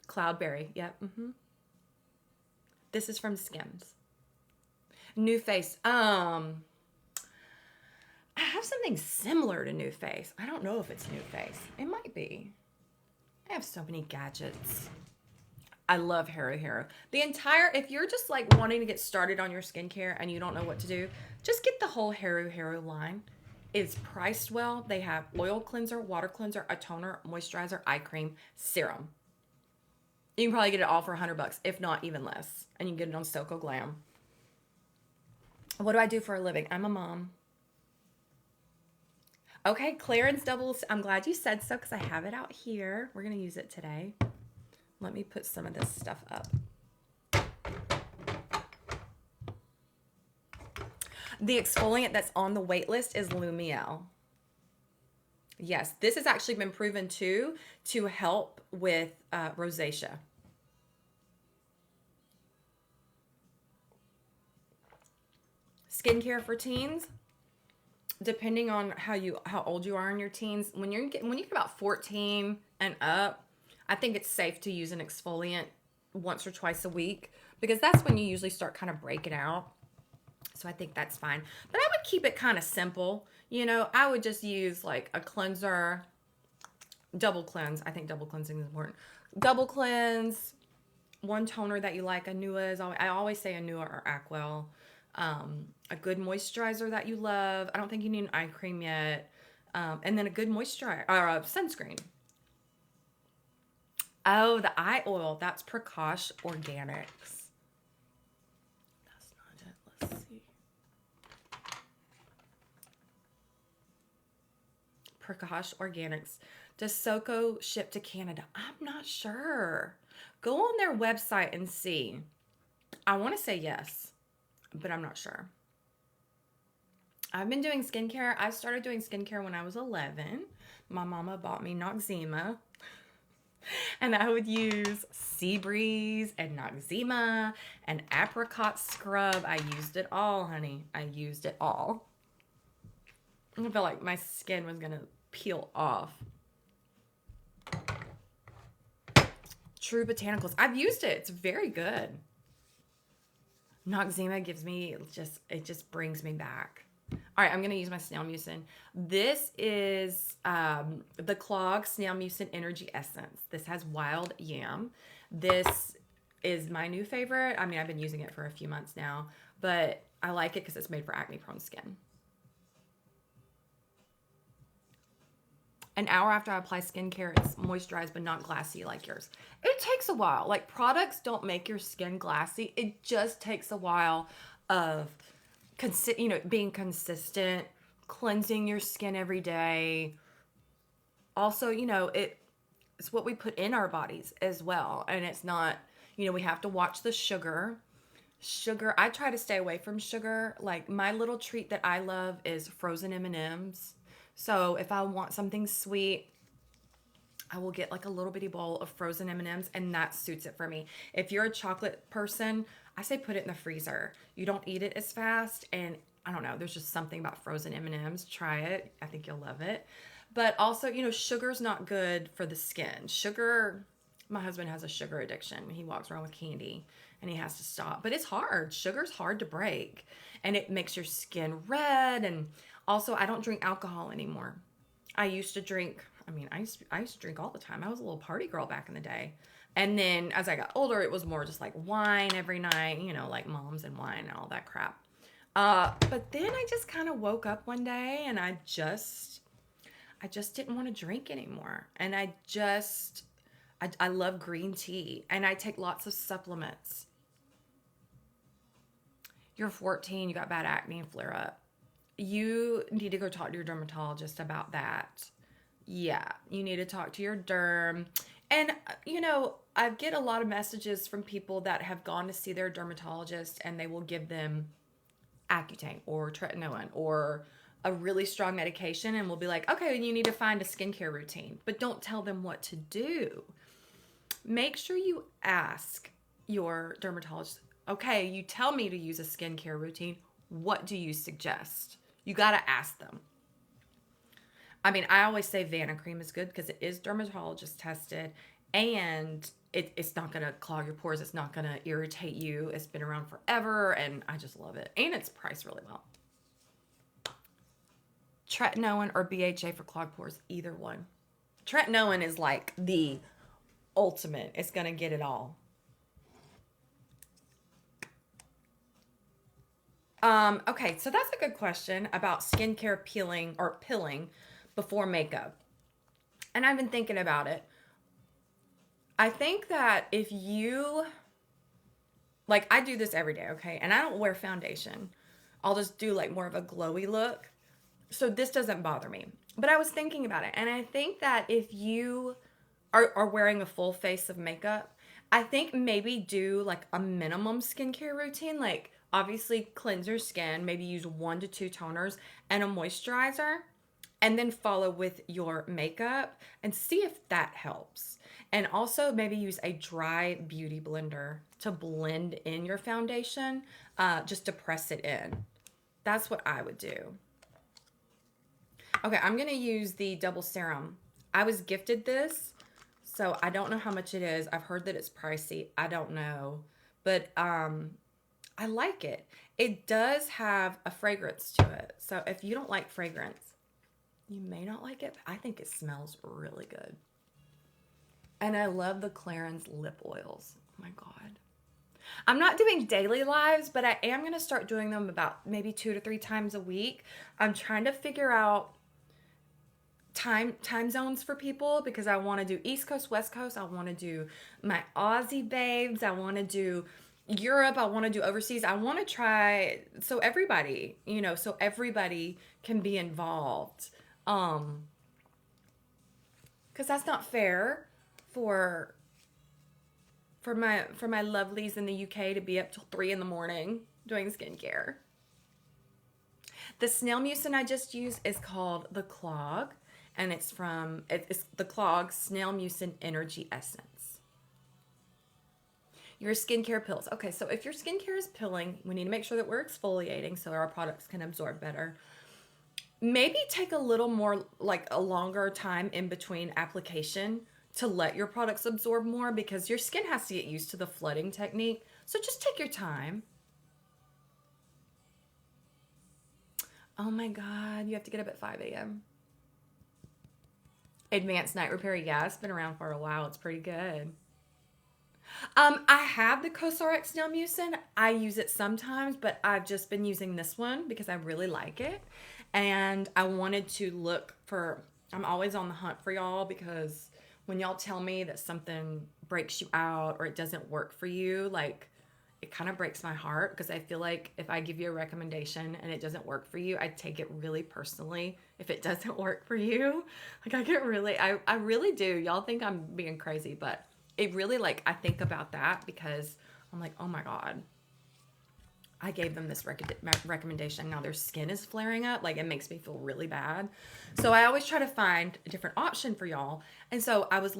Cloudberry, yep. This is from Skims. NuFace. I have something similar to NuFace. I don't know if it's NuFace. It might be. I have so many gadgets. I love Hero Hero. If you're just like wanting to get started on your skincare and you don't know what to do, just get the whole Hero Hero line. It's priced well. They have oil cleanser, water cleanser, a toner, moisturizer, eye cream, serum. You can probably get it all for $100, if not even less. And you can get it on Soko Glam. What do I do for a living? I'm a mom. Okay, Clarins Double. I'm glad you said so because I have it out here. We're going to use it today. Let me put some of this stuff up. The exfoliant that's on the wait list is Lumiel. Yes, this has actually been proven too to help with rosacea. Skincare for teens, depending on how old you are in your teens, when you get about 14 and up, I think it's safe to use an exfoliant once or twice a week because that's when you usually start kind of breaking out. So I think that's fine. But I would keep it kind of simple. I would just use like a cleanser, double cleanse. I think double cleansing is important. Double cleanse, one toner that you like. Anua is always, I always say Anua or Acwell. A good moisturizer that you love. I don't think you need an eye cream yet. And then a good moisturizer or a sunscreen. Oh, the eye oil. That's Prakash Organics. That's not it. Let's see. Prakash Organics. Does Soko ship to Canada? I'm not sure. Go on their website and see. I want to say yes, but I'm not sure. I've been doing skincare. I started doing skincare when I was 11. My mama bought me Noxzema. And I would use Seabreeze and Noxzema and apricot scrub. I used it all, honey. I used it all. I felt like my skin was going to peel off. True Botanicals. I've used it. It's very good. Noxzema gives me it just brings me back. All right, I'm going to use my Snail Mucin. This is the Clog Snail Mucin Energy Essence. This has wild yam. This is my new favorite. I mean, I've been using it for a few months now, but I like it because it's made for acne-prone skin. An hour after I apply skincare, it's moisturized but not glassy like yours. It takes a while. Like, products don't make your skin glassy. It just takes a while of being consistent, cleansing your skin every day. Also, it's what we put in our bodies as well. And it's not, we have to watch the sugar. I try to stay away from sugar. Like, my little treat that I love is frozen M&Ms. So if I want something sweet, I will get like a little bitty bowl of frozen M&Ms, and that suits it for me. If you're a chocolate person, I say put it in the freezer. You don't eat it as fast, and I don't know, there's just something about frozen M&Ms. Try it. I think you'll love it. But also, sugar's not good for the skin. Sugar, my husband has a sugar addiction. He walks around with candy, and he has to stop. But it's hard. Sugar's hard to break, and it makes your skin red. And also, I don't drink alcohol anymore. I used to drink, I used to drink all the time. I was a little party girl back in the day. And then as I got older, it was more just like wine every night, like moms and wine and all that crap. But then I just kind of woke up one day and I just didn't want to drink anymore. And I love green tea and I take lots of supplements. You're 14, you got bad acne and flare up. You need to go talk to your dermatologist about that. Yeah, you need to talk to your derm. And, I get a lot of messages from people that have gone to see their dermatologist and they will give them Accutane or tretinoin or a really strong medication and will be like, okay, you need to find a skincare routine, but don't tell them what to do. Make sure you ask your dermatologist, okay, you tell me to use a skincare routine. What do you suggest? You got to ask them. I always say Vanicream is good because it is dermatologist tested and it's not going to clog your pores. It's not going to irritate you. It's been around forever and I just love it. And it's priced really well. Tretinoin or BHA for clogged pores, either one. Tretinoin is like the ultimate. It's going to get it all. Okay, so that's a good question about skincare peeling or pilling before makeup. And I've been thinking about it. I think that if you, like I do this every day, okay? And I don't wear foundation. I'll just do like more of a glowy look. So this doesn't bother me. But I was thinking about it. And I think that if you are wearing a full face of makeup, I think maybe do like a minimum skincare routine. Like obviously cleanse your skin, maybe use 1 to 2 toners and a moisturizer. And then follow with your makeup and see if that helps. And also maybe use a dry beauty blender to blend in your foundation, just to press it in. That's what I would do. Okay, I'm going to use the double serum. I was gifted this, so I don't know how much it is. I've heard that it's pricey. I don't know. But I like it. It does have a fragrance to it. So if you don't like fragrance, you may not like it, but I think it smells really good. And I love the Clarins lip oils. Oh my God. I'm not doing daily lives, but I am going to start doing them about maybe 2 to 3 times a week. I'm trying to figure out time zones for people because I want to do East Coast, West Coast. I want to do my Aussie babes. I want to do Europe. I want to do overseas. I want to try so everybody can be involved. Because that's not fair for my lovelies in the UK to be up till 3 a.m. doing skincare. The snail mucin I just used is called the Clog, and it's the Clog Snail Mucin Energy Essence. Your skincare pills. Okay, so if your skincare is pilling, we need to make sure that we're exfoliating so our products can absorb better. Maybe take a little more, like a longer time in between application to let your products absorb more because your skin has to get used to the flooding technique. So just take your time. Oh my God, you have to get up at 5 a.m. Advanced Night Repair, yeah, it's been around for a while. It's pretty good. I have the CosRX Snail Mucin. I use it sometimes, but I've just been using this one because I really like it. And I wanted to look for, I'm always on the hunt for y'all because when y'all tell me that something breaks you out or it doesn't work for you, like it kind of breaks my heart because I feel like if I give you a recommendation and it doesn't work for you, I take it really personally if it doesn't work for you. Like I really do. Y'all think I'm being crazy, but it really I think about that because I'm like, oh my God, I gave them this recommendation. Now their skin is flaring up. Like it makes me feel really bad. So I always try to find a different option for y'all. And so I was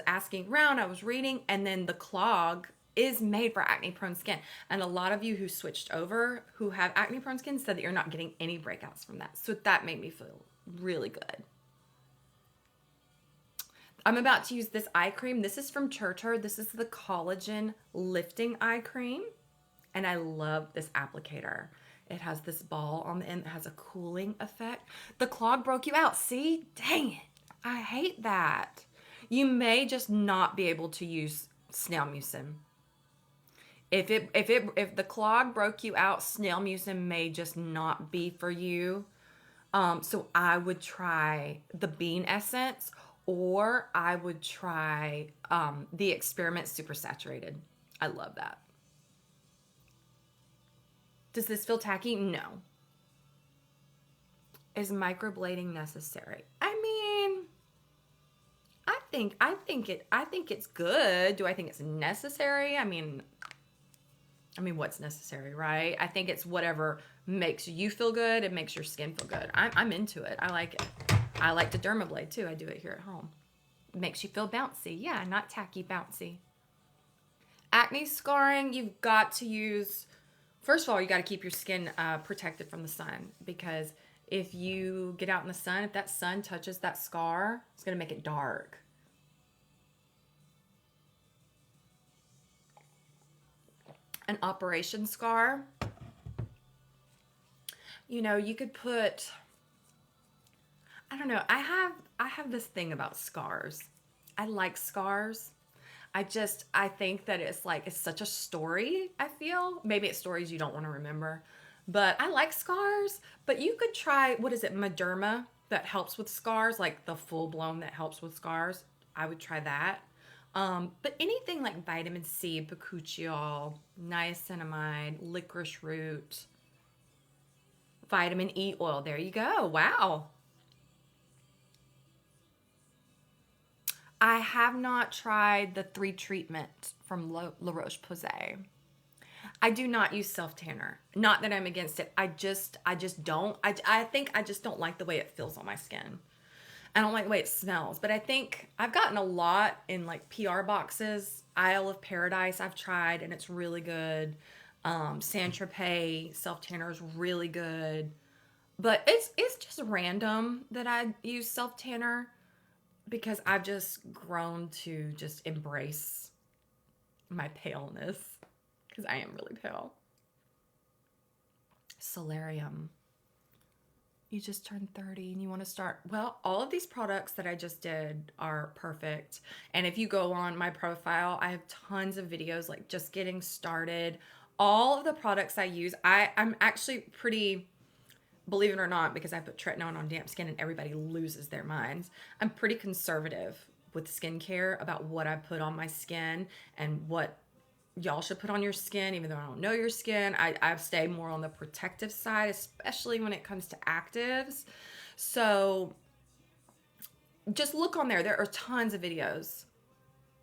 asking around, I was reading, and then the Clog is made for acne prone skin. And a lot of you who switched over who have acne prone skin said that you're not getting any breakouts from that. So that made me feel really good. I'm about to use this eye cream. This is from Turtur. This is the Collagen Lifting Eye Cream. And I love this applicator. It has this ball on the end that has a cooling effect. The clog broke you out. See? Dang it. I hate that. You may just not be able to use snail mucin. If the clog broke you out, snail mucin may just not be for you. So I would try the bean essence, or I would try the Experiment Super Saturated. I love that. Does this feel tacky? No. Is microblading necessary? I mean, I think it's good. Do I think it's necessary? I mean, what's necessary, right? I think it's whatever makes you feel good and makes your skin feel good. I'm into it. I like it. I like to dermablade too. I do it here at home. It makes you feel bouncy. Yeah, not tacky, bouncy. Acne scarring, you've got to use, first of all, you got to keep your skin protected from the sun, because if you get out in the sun, if that sun touches that scar, it's going to make it dark. An operation scar, you know, you could put, I don't know, I have this thing about scars. I like scars. I think that it's such a story, I feel. Maybe it's stories you don't want to remember. But I like scars. But you could try, what is it, Mederma, that helps with scars, like the full-blown that helps with scars. I would try that. But anything like vitamin C, bakuchiol, niacinamide, licorice root, vitamin E oil. There you go. Wow. I have not tried the 3 treatment from La Roche-Posay. I do not use self-tanner. Not that I'm against it. I just don't. I think I just don't like the way it feels on my skin. I don't like the way it smells. But I think I've gotten a lot in like PR boxes. Isle of Paradise I've tried, and it's really good. Saint Tropez self-tanner is really good. But it's just random that I use self-tanner, because I've just grown to just embrace my paleness, because I am really pale. Solarium. You just turned 30 and you want to start. Well, all of these products that I just did are perfect. And if you go on my profile, I have tons of videos like just getting started. All of the products I use, I'm actually pretty, believe it or not, because I put tretinoin on damp skin and everybody loses their minds. I'm pretty conservative with skincare about what I put on my skin and what y'all should put on your skin, even though I don't know your skin. I stay more on the protective side, especially when it comes to actives. So just look on there. There are tons of videos.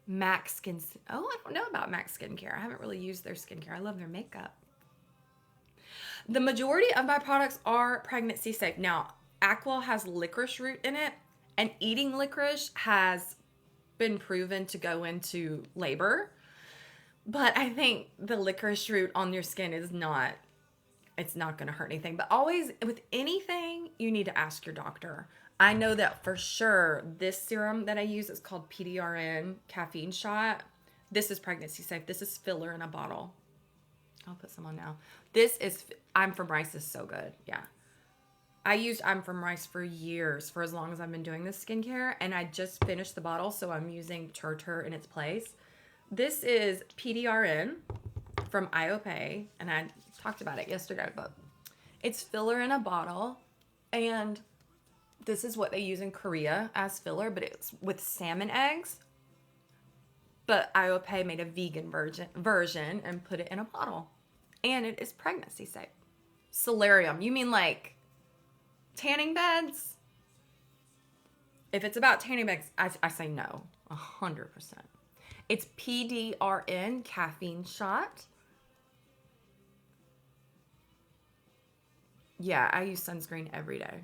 MAC Skin. Oh, I don't know about MAC Skincare. I haven't really used their skincare. I love their makeup. The majority of my products are pregnancy safe. Now, Aqua has licorice root in it, and eating licorice has been proven to go into labor. But I think the licorice root on your skin is not, it's not going to hurt anything. But always, with anything, you need to ask your doctor. I know that for sure this serum that I use is called PDRN caffeine shot. This is pregnancy safe. This is filler in a bottle. I'll put some on now. This is, I'm from Rice is so good. Yeah. I used I'm from Rice for years, for as long as I've been doing this skincare. And I just finished the bottle, so I'm using Turtur in its place. This is PDRN from IOPE, and I talked about it yesterday, but it's filler in a bottle, and this is what they use in Korea as filler, but it's with salmon eggs. But IOPE made a vegan version and put it in a bottle, and it is pregnancy safe. Solarium, you mean like tanning beds? If it's about tanning beds, I say no, 100%. It's PDRN caffeine shot. Yeah, I use sunscreen every day.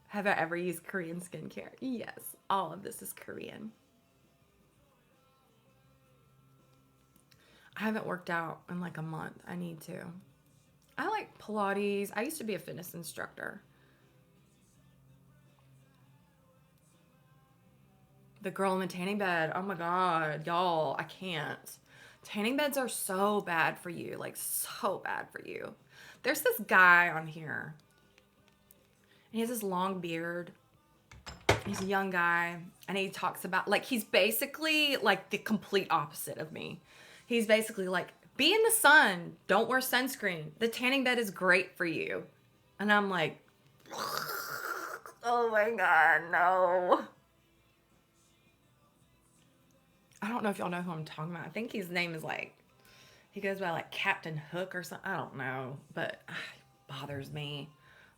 Have I ever used Korean skincare? Yes, all of this is Korean. I haven't worked out in like a month. I need to. I like Pilates. I used to be a fitness instructor. The girl in the tanning bed. Oh my God, y'all, I can't. Tanning beds are so bad for you, like so bad for you. There's this guy on here. He has this long beard. He's a young guy, and he talks about, like, he's basically like the complete opposite of me. He's basically like, be in the sun, don't wear sunscreen. The tanning bed is great for you. And I'm like, oh my God, no. I don't know if y'all know who I'm talking about. I think his name is like, he goes by like Captain Hook or something. I don't know, but it bothers me.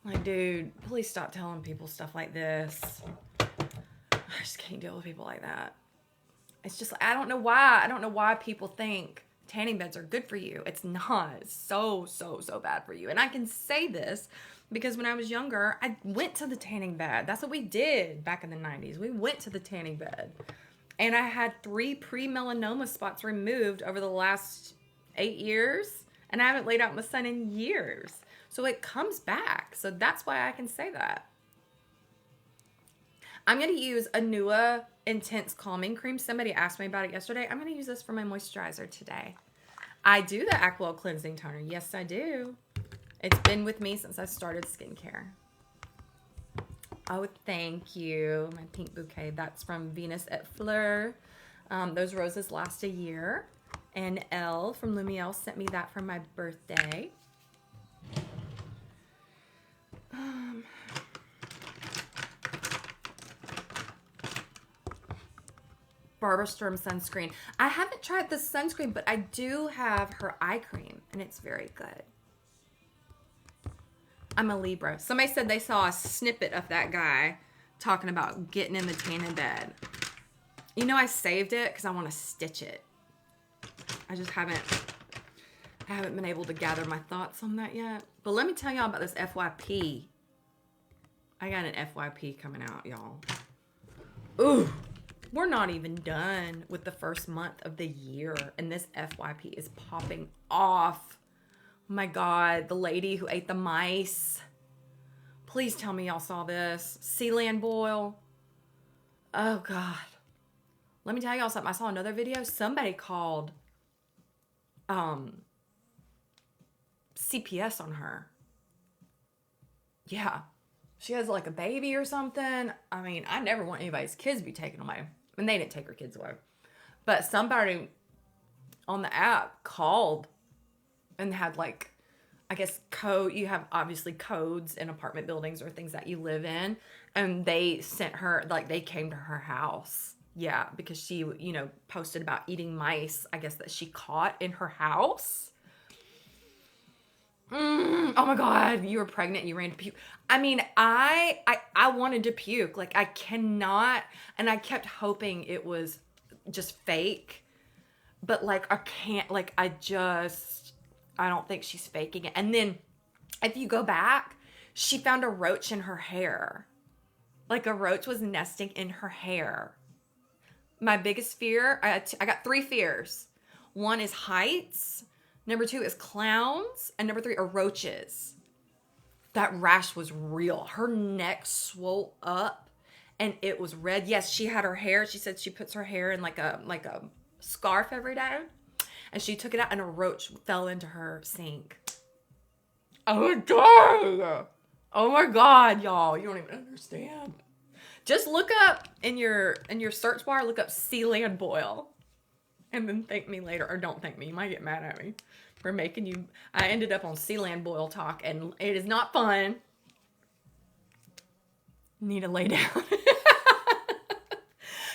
I'm like, dude, please stop telling people stuff like this. I just can't deal with people like that. It's just, I don't know why. I don't know why people think tanning beds are good for you. It's not. It's so bad for you. And I can say this because when I was younger, I went to the tanning bed. That's what we did back in the 90s. We went to the tanning bed. And I had 3 pre-melanoma spots removed over the last 8 years. And I haven't laid out in the sun in years. So it comes back. So that's why I can say that. I'm going to use a Nua Intense Calming Cream. Somebody asked me about it yesterday. I'm going to use this for my moisturizer today. I do the Aqua Cleansing Toner. Yes, I do. It's been with me since I started skincare. Oh, thank you. My pink bouquet. That's from Venus et Fleur. Those roses last a year. And Elle from Lumielle sent me that for my birthday. Barbara Sturm sunscreen. I haven't tried the sunscreen, but I do have her eye cream, and it's very good. I'm a Libra. Somebody said they saw a snippet of that guy talking about getting in the tanning bed. You know, I saved it because I want to stitch it. I haven't been able to gather my thoughts on that yet. But let me tell y'all about this FYP. I got an FYP coming out, y'all. Ooh. We're not even done with the first month of the year, and this FYP is popping off. Oh my God, the lady who ate the mice. Please tell me y'all saw this. Sealand boil. Oh God. Let me tell y'all something. I saw another video. Somebody called CPS on her. Yeah. She has like a baby or something. I mean, I never want anybody's kids to be taken away. And they didn't take her kids away. But somebody on the app called and had like, I guess code. You have obviously codes in apartment buildings or things that you live in. And they sent her, like they came to her house. Yeah, because she, you know, posted about eating mice, I guess, that she caught in her house. Oh my God, you were pregnant, you ran to puke. I mean, I wanted to puke. Like, I cannot, and I kept hoping it was just fake. But like, I can't, like, I don't think she's faking it. And then if you go back, she found a roach in her hair. Like a roach was nesting in her hair. My biggest fear, I got 3 fears. One is heights. Number 2 is clowns. And number 3 are roaches. That rash was real. Her neck swole up and it was red. Yes, she had her hair. She said she puts her hair in like a scarf every day. And she took it out and a roach fell into her sink. Oh my God. Oh my God, y'all. You don't even understand. Just look up in your search bar, look up Sealand boil. And then thank me later. Or don't thank me. You might get mad at me for making you. I ended up on Sealand boil talk and it is not fun. Need to lay down.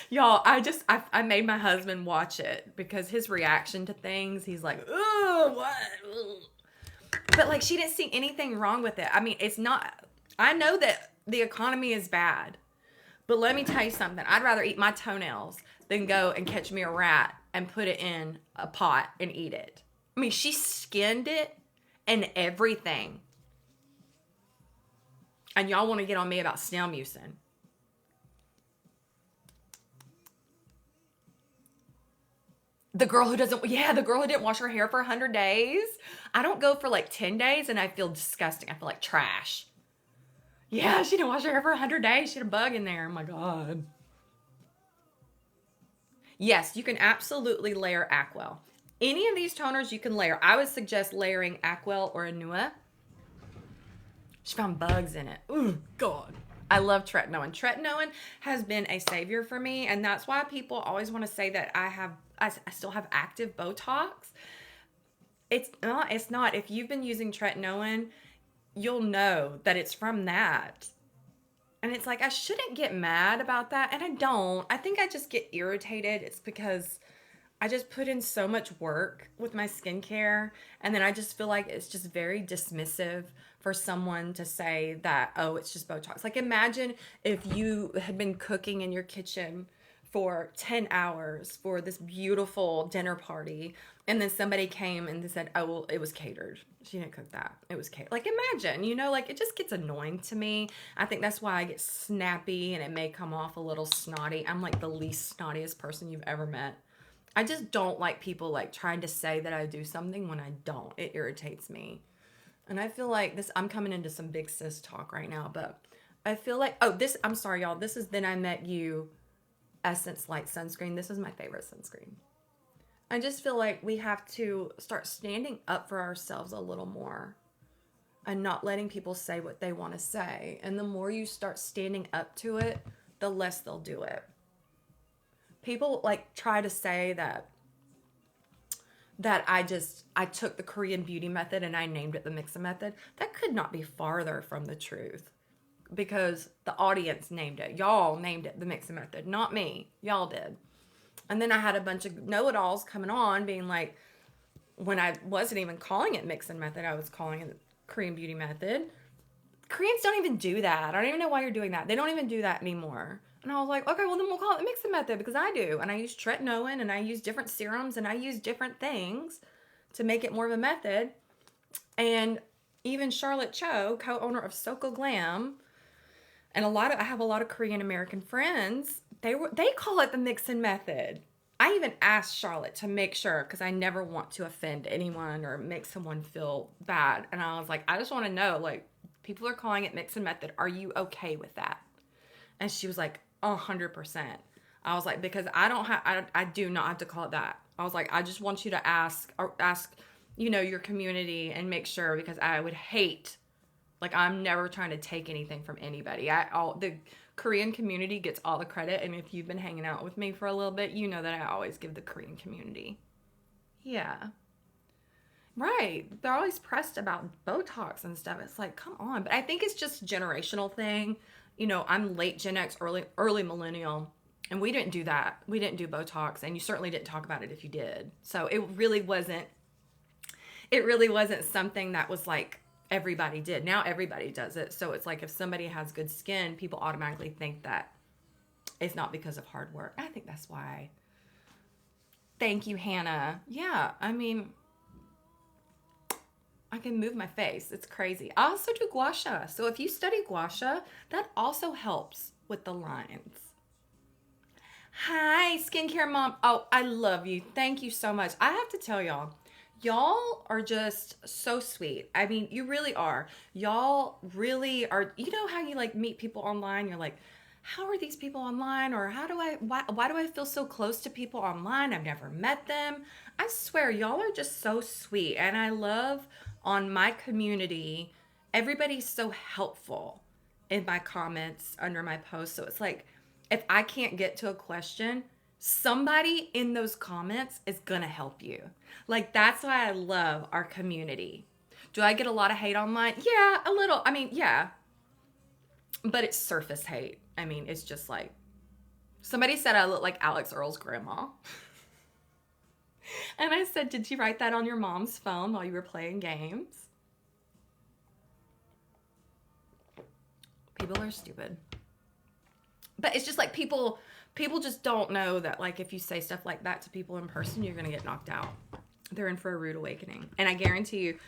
Y'all, I made my husband watch it because his reaction to things, he's like, oh, what? But like, she didn't see anything wrong with it. I mean, it's not, I know that the economy is bad, but let me tell you something. I'd rather eat my toenails than go and catch me a rat and put it in a pot and eat it. I mean, she skinned it and everything. And y'all want to get on me about snail mucin. The girl who didn't wash her hair for 100 days. I don't go for like 10 days and I feel disgusting. I feel like trash. Yeah, she didn't wash her hair for 100 days. She had a bug in there. Oh my God. Yes, you can absolutely layer Acwell. Any of these toners you can layer. I would suggest layering Acwell or Anua. She found bugs in it. Ooh, God. I love tretinoin. Tretinoin has been a savior for me, and that's why people always want to say that I still have active Botox. It's not. It's not. If you've been using tretinoin, you'll know that it's from that. And it's like, I shouldn't get mad about that. And I don't. I think I just get irritated. It's because I just put in so much work with my skincare. And then I just feel like it's just very dismissive for someone to say that, oh, it's just Botox. Like, imagine if you had been cooking in your kitchen for 10 hours for this beautiful dinner party, and then somebody came and they said, oh, well, it was catered. She didn't cook that. It was catered. Like, imagine, like, it just gets annoying to me. I think that's why I get snappy, and it may come off a little snotty. I'm like the least snottiest person you've ever met. I just don't like people like trying to say that I do something when I don't. It irritates me. And I feel like this, I'm coming into some big sis talk right now, but I feel like, I'm sorry, y'all. This is Then I Met You Essence Light Sunscreen. This is my favorite sunscreen. I just feel like we have to start standing up for ourselves a little more and not letting people say what they want to say. And the more you start standing up to it, the less they'll do it. People like try to say that I took the Korean beauty method and I named it the Mixa method. That could not be farther from the truth, because the audience named it. Y'all named it the Mixa method, not me. Y'all did. And then I had a bunch of know-it-alls coming on being like, when I wasn't even calling it Mixin method, I was calling it Korean beauty method. Koreans don't even do that. I don't even know why you're doing that. They don't even do that anymore. And I was like, okay, well then we'll call it the Mixin method, because I do. And I use tretinoin, and I use different serums, and I use different things to make it more of a method. And even Charlotte Cho, co-owner of Soko Glam, and I have a lot of Korean American friends, they call it the Mixin method. I even asked Charlotte to make sure, because I never want to offend anyone or make someone feel bad. And I was like, I just want to know, like, people are calling it Mixin method. Are you okay with that? And she was like, 100%. I was like, because I do not have to call it that. I was like, I just want you to ask your community and make sure, because I would hate, like, I'm never trying to take anything from anybody. The Korean community gets all the credit, and if you've been hanging out with me for a little bit, you know that I always give the Korean community. Yeah. Right. They're always pressed about Botox and stuff. It's like, come on. But I think it's just a generational thing. I'm late Gen X, early millennial, and we didn't do that. We didn't do Botox, and you certainly didn't talk about it if you did. So it really wasn't something that was like everybody did. Now everybody does it. So it's like, if somebody has good skin, people automatically think that it's not because of hard work. I think that's why. Thank you, Hannah. Yeah, I mean, I can move my face. It's crazy. I also do gua sha. So if you study gua sha, that also helps with the lines. Hi, Skincare Mom. Oh, I love you. Thank you so much. I have to tell y'all are just so sweet. I mean, you really are. Y'all really are. You know how you like meet people online? You're like, how are these people online? Or why do I feel so close to people online? I've never met them. I swear, y'all are just so sweet. And I love on my community, everybody's so helpful in my comments under my posts. So it's like, if I can't get to a question, somebody in those comments is gonna help you. Like, that's why I love our community. Do I get a lot of hate online? Yeah, a little. I mean, yeah. But it's surface hate. I mean, it's just like, somebody said I look like Alex Earl's grandma. And I said, did you write that on your mom's phone while you were playing games? People are stupid. But it's just like, people just don't know that, like, if you say stuff like that to people in person, you're going to get knocked out. They're in for a rude awakening. And I guarantee you,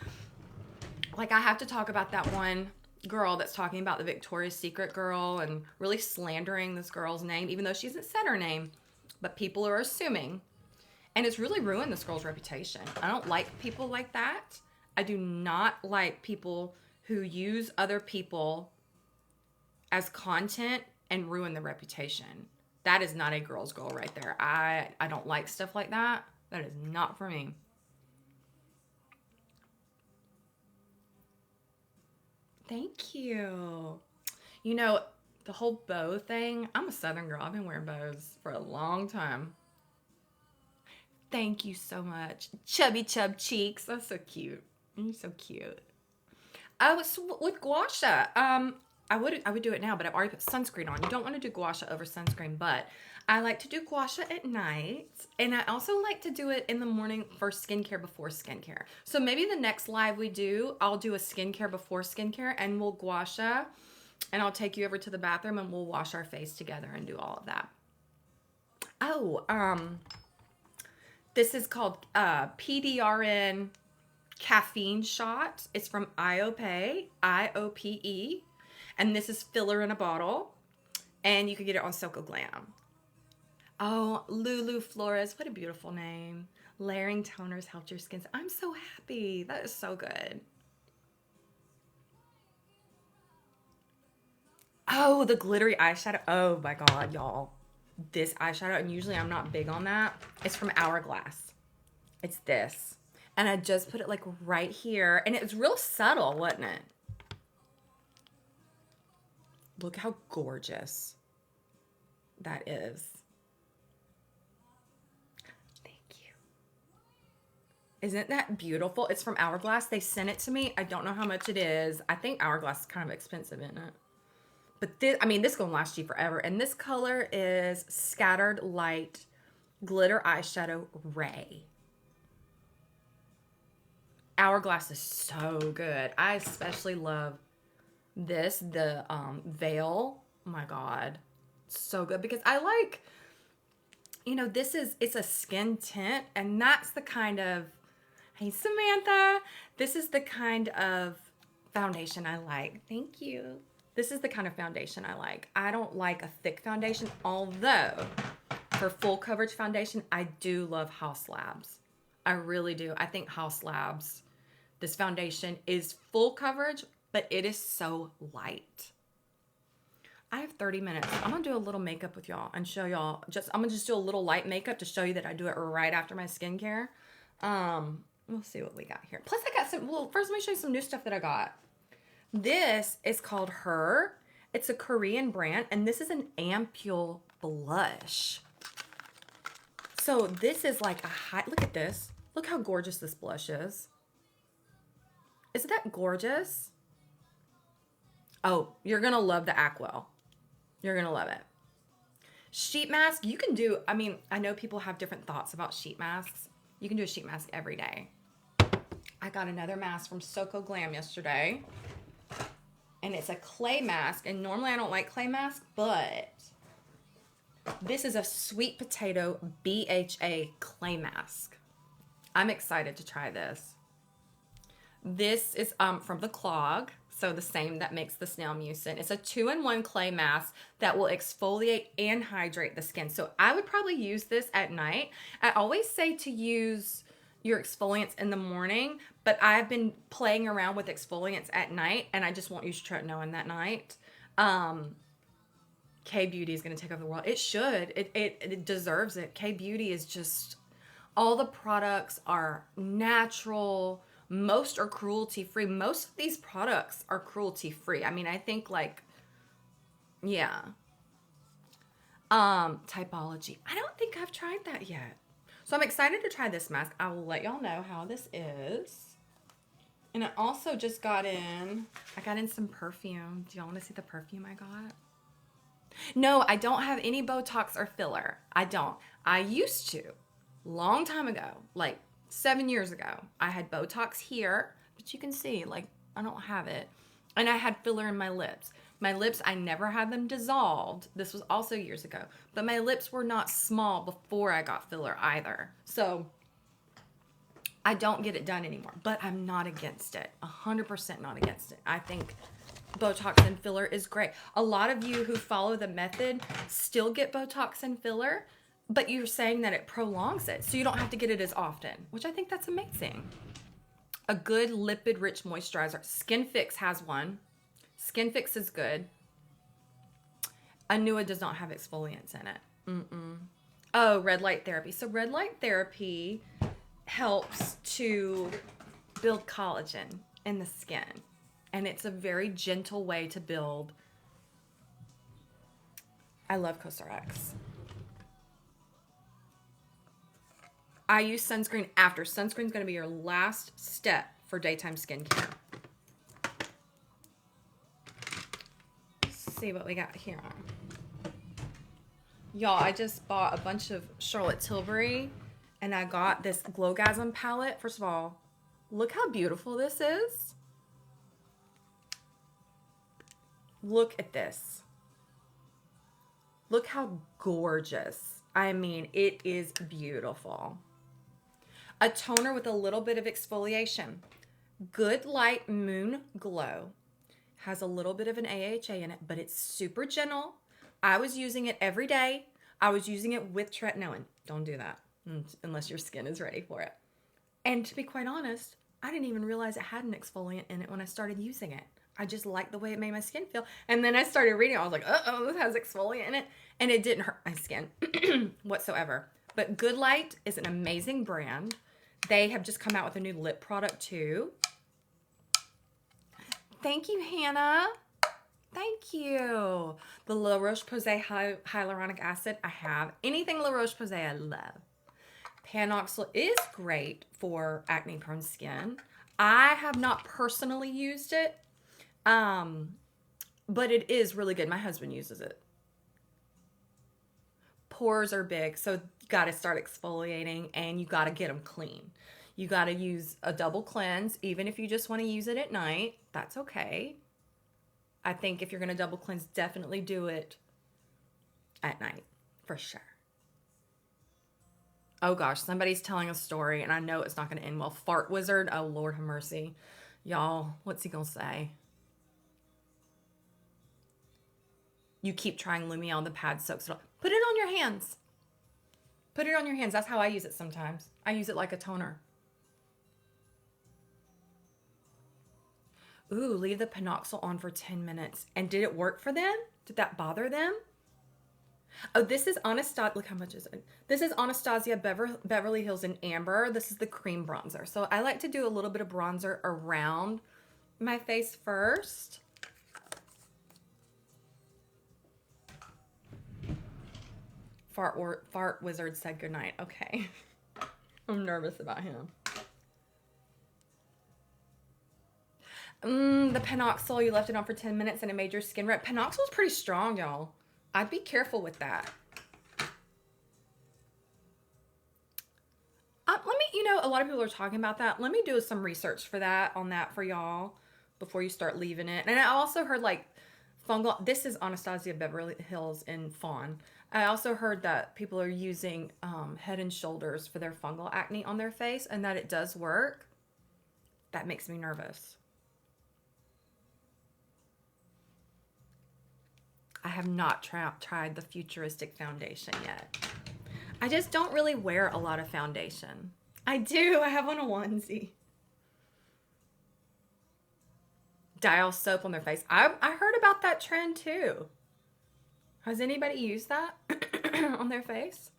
like, I have to talk about that one girl that's talking about the Victoria's Secret girl and really slandering this girl's name, even though she hasn't said her name. But people are assuming. And it's really ruined this girl's reputation. I don't like people like that. I do not like people who use other people as content and ruin their reputation. That is not a girl's girl right there. I don't like stuff like that. That is not for me. Thank you. You know, the whole bow thing, I'm a Southern girl. I've been wearing bows for a long time. Thank you so much. Chubby chub cheeks. That's so cute. You're so cute. Oh, so with gua sha, I would do it now, but I've already put sunscreen on. You don't want to do gua sha over sunscreen, but I like to do gua sha at night, and I also like to do it in the morning for skincare before skincare. So maybe the next live we do, I'll do a skincare before skincare, and we'll gua sha, and I'll take you over to the bathroom, and we'll wash our face together and do all of that. Oh, this is called PDRN caffeine shot. It's from IOPE, IOPE, and this is filler in a bottle, and you can get it on Soko Glam. Oh, Lulu Flores, what a beautiful name. Layering toners helped your skin. I'm so happy. That is so good. Oh, the glittery eyeshadow. Oh my God, y'all. This eyeshadow, and usually I'm not big on that. It's from Hourglass. It's this. And I just put it like right here. And it was real subtle, wasn't it? Look how gorgeous that is. Thank you. Isn't that beautiful? It's from Hourglass. They sent it to me. I don't know how much it is. I think Hourglass is kind of expensive, isn't it? But this, I mean, this is going to last you forever. And this color is Scattered Light Glitter Eyeshadow Ray. Hourglass is so good. I especially love this, the Veil. Oh my God. So good because I like, it's a skin tint, and that's the kind of, hey Samantha, this is the kind of foundation I like. Thank you. This is the kind of foundation I like. I don't like a thick foundation, although for full coverage foundation, I do love Haus Labs. I really do. I think Haus Labs, this foundation is full coverage, but it is so light. I have 30 minutes. I'm going to do a little makeup with y'all and show y'all. I'm going to just do a little light makeup to show you that I do it right after my skincare. We'll see what we got here. Plus, I got some, well, first let me show you some new stuff that I got. This is called Her. It's a Korean brand, and this is an ampule blush. So this is like a high, look at this. Look how gorgeous this blush is. Isn't that gorgeous? Oh, you're going to love the Ackwell. You're going to love it. Sheet mask, you can do, I mean, I know people have different thoughts about sheet masks. You can do a sheet mask every day. I got another mask from Soko Glam yesterday. And it's a clay mask. And normally I don't like clay masks, but this is a sweet potato BHA clay mask. I'm excited to try this. This is from the Clog, so the same that makes the snail mucin. It's a 2-in-1 clay mask that will exfoliate and hydrate the skin. So I would probably use this at night. I always say to use your exfoliants in the morning, but I've been playing around with exfoliants at night, and I just won't use tretinoin that night. K-Beauty is going to take over the world. It should. It deserves it. K-Beauty is just, all the products are natural. Most are cruelty-free. Most of these products are cruelty-free. I mean, I think like, yeah. Typology. I don't think I've tried that yet. So I'm excited to try this mask. I will let y'all know how this is. And I also just got in some perfume. Do y'all want to see the perfume I got? No, I don't have any Botox or filler. I don't. I used to. Long time ago. Like 7 years ago. I had Botox here. But you can see, like, I don't have it. And I had filler in my lips. My lips, I never had them dissolved. This was also years ago. But my lips were not small before I got filler either. So I don't get it done anymore. But I'm not against it. 100% not against it. I think Botox and filler is great. A lot of you who follow the method still get Botox and filler. But you're saying that it prolongs it. So you don't have to get it as often. Which I think that's amazing. A good lipid-rich moisturizer. Skin Fix has one. Skin Fix is good. Anua does not have exfoliants in it. Oh, red light therapy. So red light therapy helps to build collagen in the skin. And it's a very gentle way to build. I love CosRX. I use sunscreen after. Sunscreen's going to be your last step for daytime skincare. Let's see what we got here. Y'all, I just bought a bunch of Charlotte Tilbury, and I got this Glowgasm palette. First of all, look how beautiful this is. Look at this. Look how gorgeous. I mean, it is beautiful. A toner with a little bit of exfoliation. Good Light Moon Glow. Has a little bit of an AHA in it, but it's super gentle. I was using it every day. I was using it with tretinoin. Don't do that unless your skin is ready for it. And to be quite honest, I didn't even realize it had an exfoliant in it when I started using it. I just liked the way it made my skin feel. And then I started reading it. I was like, uh-oh, this has exfoliant in it. And it didn't hurt my skin whatsoever. But Good Light is an amazing brand. They have just come out with a new lip product too. Thank you, Hannah. Thank you. The La Roche-Posay hyaluronic acid, I have. Anything La Roche-Posay, I love. Panoxyl is great for acne-prone skin. I have not personally used it, but it is really good. My husband uses it. Pores are big, so you got to start exfoliating, and you got to get them clean. You got to use a double cleanse, even if you just want to use it at night. That's okay. I think if you're going to double cleanse, definitely do it at night, for sure. Oh gosh, somebody's telling a story, and I know it's not going to end well. Fart Wizard, oh Lord have mercy. Y'all, what's he going to say? You keep trying Lumiel, the pad soaks it up. Put it on your hands. Put it on your hands. That's how I use it sometimes. I use it like a toner. Ooh, leave the Panoxyl on for 10 minutes. And did it work for them? Did that bother them? Oh, this is Anastasia. Look how much is it. This is Anastasia Beverly Hills in Amber. This is the cream bronzer. So I like to do a little bit of bronzer around my face first. Fart Wizard said goodnight. Okay. I'm nervous about him. The Panoxyl, you left it on for 10 minutes and it made your skin red. Panoxyl is pretty strong, y'all. I'd be careful with that. A lot of people are talking about that. Let me do some research for that for y'all before you start leaving it. And I also heard like fungal, this is Anastasia Beverly Hills in Fawn. I also heard that people are using Head and Shoulders for their fungal acne on their face and that it does work. That makes me nervous. I have not tried the Futuristic foundation yet. I just don't really wear a lot of foundation. I do. I have on a onesie. Dial soap on their face. I heard about that trend too. Has anybody used that on their face?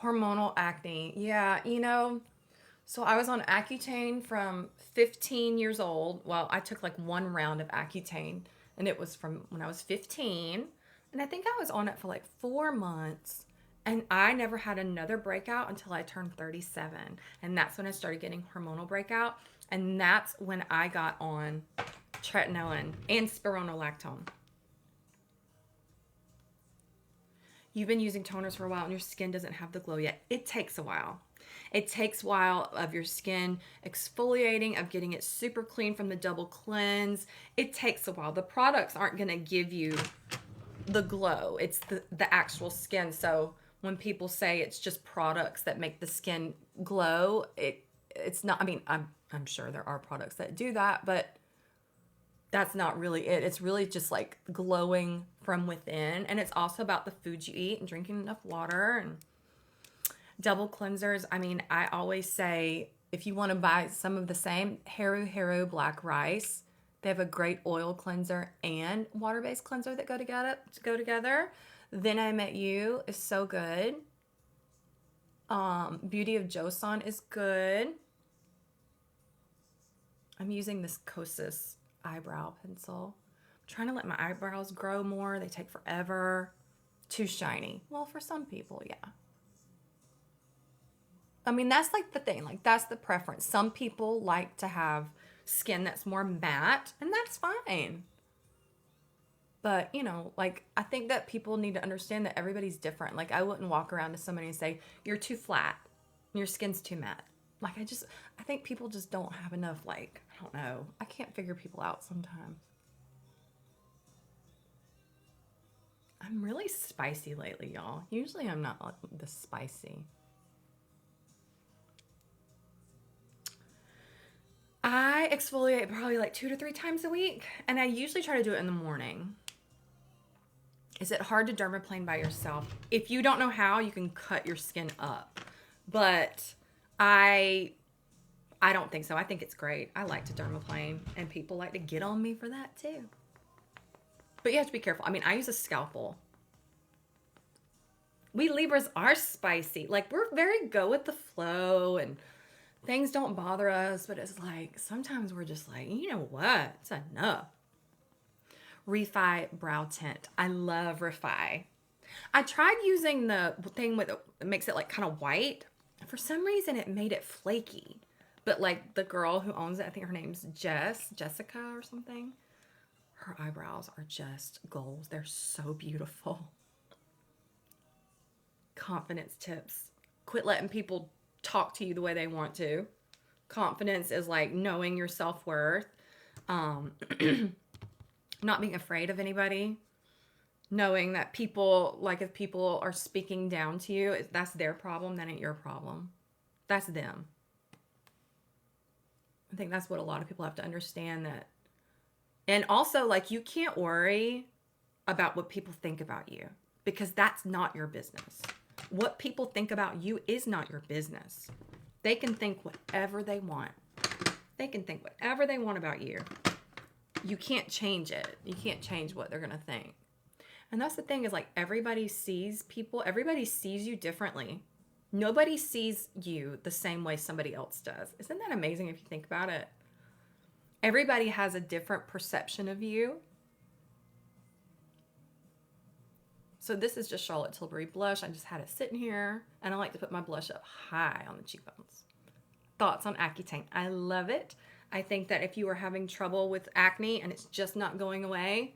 Hormonal acne. Yeah, so I was on Accutane from 15 years old. Well, I took like one round of Accutane, and it was from when I was 15. And I think I was on it for like 4 months. And I never had another breakout until I turned 37. And that's when I started getting hormonal breakout. And that's when I got on tretinoin and spironolactone. You've been using toners for a while and your skin doesn't have the glow yet. It takes a while. It takes a while of your skin exfoliating, of getting it super clean from the double cleanse. It takes a while. The products aren't going to give you the glow. It's the actual skin. So when people say it's just products that make the skin glow, it's not. I mean, I'm sure there are products that do that, but that's not really it. It's really just like glowing from within. And it's also about the food you eat and drinking enough water and double cleansers. I mean, I always say if you want to buy some of the same Haru Black rice, They have a great oil cleanser and water-based cleanser that go together. Then I Met You is so good. Beauty of Joseon is good. I'm using this Kosas eyebrow pencil. I'm trying to let my eyebrows grow more. They take forever. Too shiny. Well, for some people, yeah. I mean, that's like the thing. Like, that's the preference. Some people like to have skin that's more matte, and that's fine. But, like, I think that people need to understand that everybody's different. Like, I wouldn't walk around to somebody and say, you're too flat. Your skin's too matte. Like, I think people just don't have enough, like, I don't know. I can't figure people out sometimes. I'm really spicy lately, y'all. Usually I'm not like this spicy. I exfoliate probably like 2 to 3 times a week, and I usually try to do it in the morning. Is it hard to dermaplane by yourself? If you don't know how, you can cut your skin up. But I don't think so. I think it's great. I like to dermaplane, and people like to get on me for that too. But you have to be careful. I mean, I use a scalpel. We Libras are spicy. Like, we're very go with the flow, and things don't bother us, but it's like sometimes we're just like, you know what? It's enough. Refi brow tint. I love Refi. I tried using the thing with it makes it like kind of white. For some reason, it made it flaky. But like the girl who owns it, I think her name's Jessica or something. Her eyebrows are just gold. They're so beautiful. Confidence tips. Quit letting people talk to you the way they want to. Confidence is like knowing your self-worth. Not being afraid of anybody. Knowing that people, like if people are speaking down to you, that's their problem, that ain't your problem. That's them. I think that's what a lot of people have to understand that. And also, like, you can't worry about what people think about you because that's not your business. What people think about you is not your business. They can think whatever they want. They can think whatever they want about you. You can't change it. You can't change what they're going to think. And that's the thing is like everybody sees you differently. Nobody sees you the same way somebody else does. Isn't that amazing if you think about it? Everybody has a different perception of you. So this is just Charlotte Tilbury blush. I just had it sitting here, and I like to put my blush up high on the cheekbones. Thoughts on Accutane? I love it. I think that if you are having trouble with acne and it's just not going away,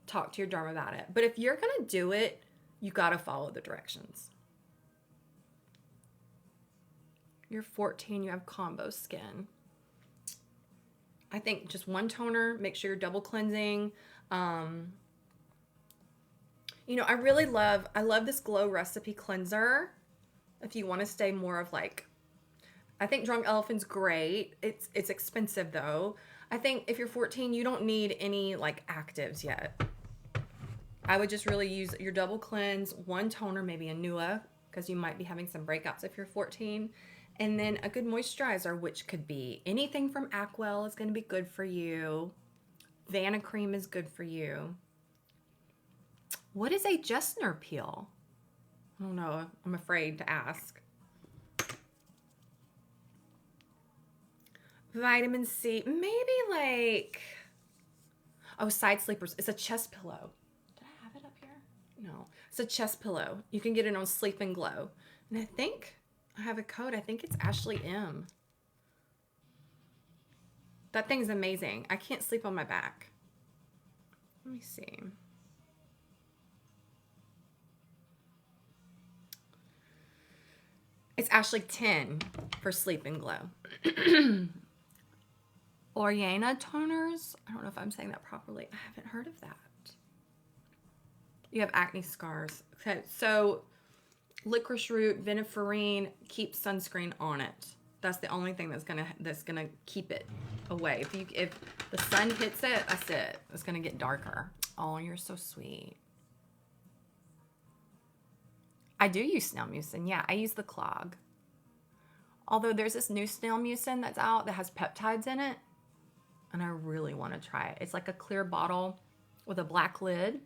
talk to your derm about it. But if you're going to do it, you got to follow the directions. You're 14, you have combo skin. I think just one toner, make sure you're double cleansing. I love this Glow Recipe Cleanser. If you want to stay more of like, I think Drunk Elephant's great. It's expensive though. I think if you're 14, you don't need any like actives yet. I would just really use your double cleanse, one toner, maybe a Nua, because you might be having some breakouts if you're 14. And then a good moisturizer, which could be anything from Acwell is going to be good for you. Vanicream is good for you. What is a Jessner peel? I don't know. I'm afraid to ask. Vitamin C. Maybe like... Oh, Side Sleepers. It's a chest pillow. Did I have it up here? No. It's a chest pillow. You can get it on Sleep and Glow. And I think I have a code. I think it's Ashley M. That thing's amazing. I can't sleep on my back. Let me see. It's Ashley 10 for Sleep and Glow. Oriana toners. I don't know if I'm saying that properly. I haven't heard of that. You have acne scars. Okay, so licorice root, viniferine, keep sunscreen on it. That's the only thing that's gonna keep it away. If the sun hits it, that's it. It's gonna get darker. Oh, you're so sweet. I do use snail mucin. Yeah, I use the clog. Although there's this new snail mucin that's out that has peptides in it. and I really want to try it. It's like a clear bottle with a black lid.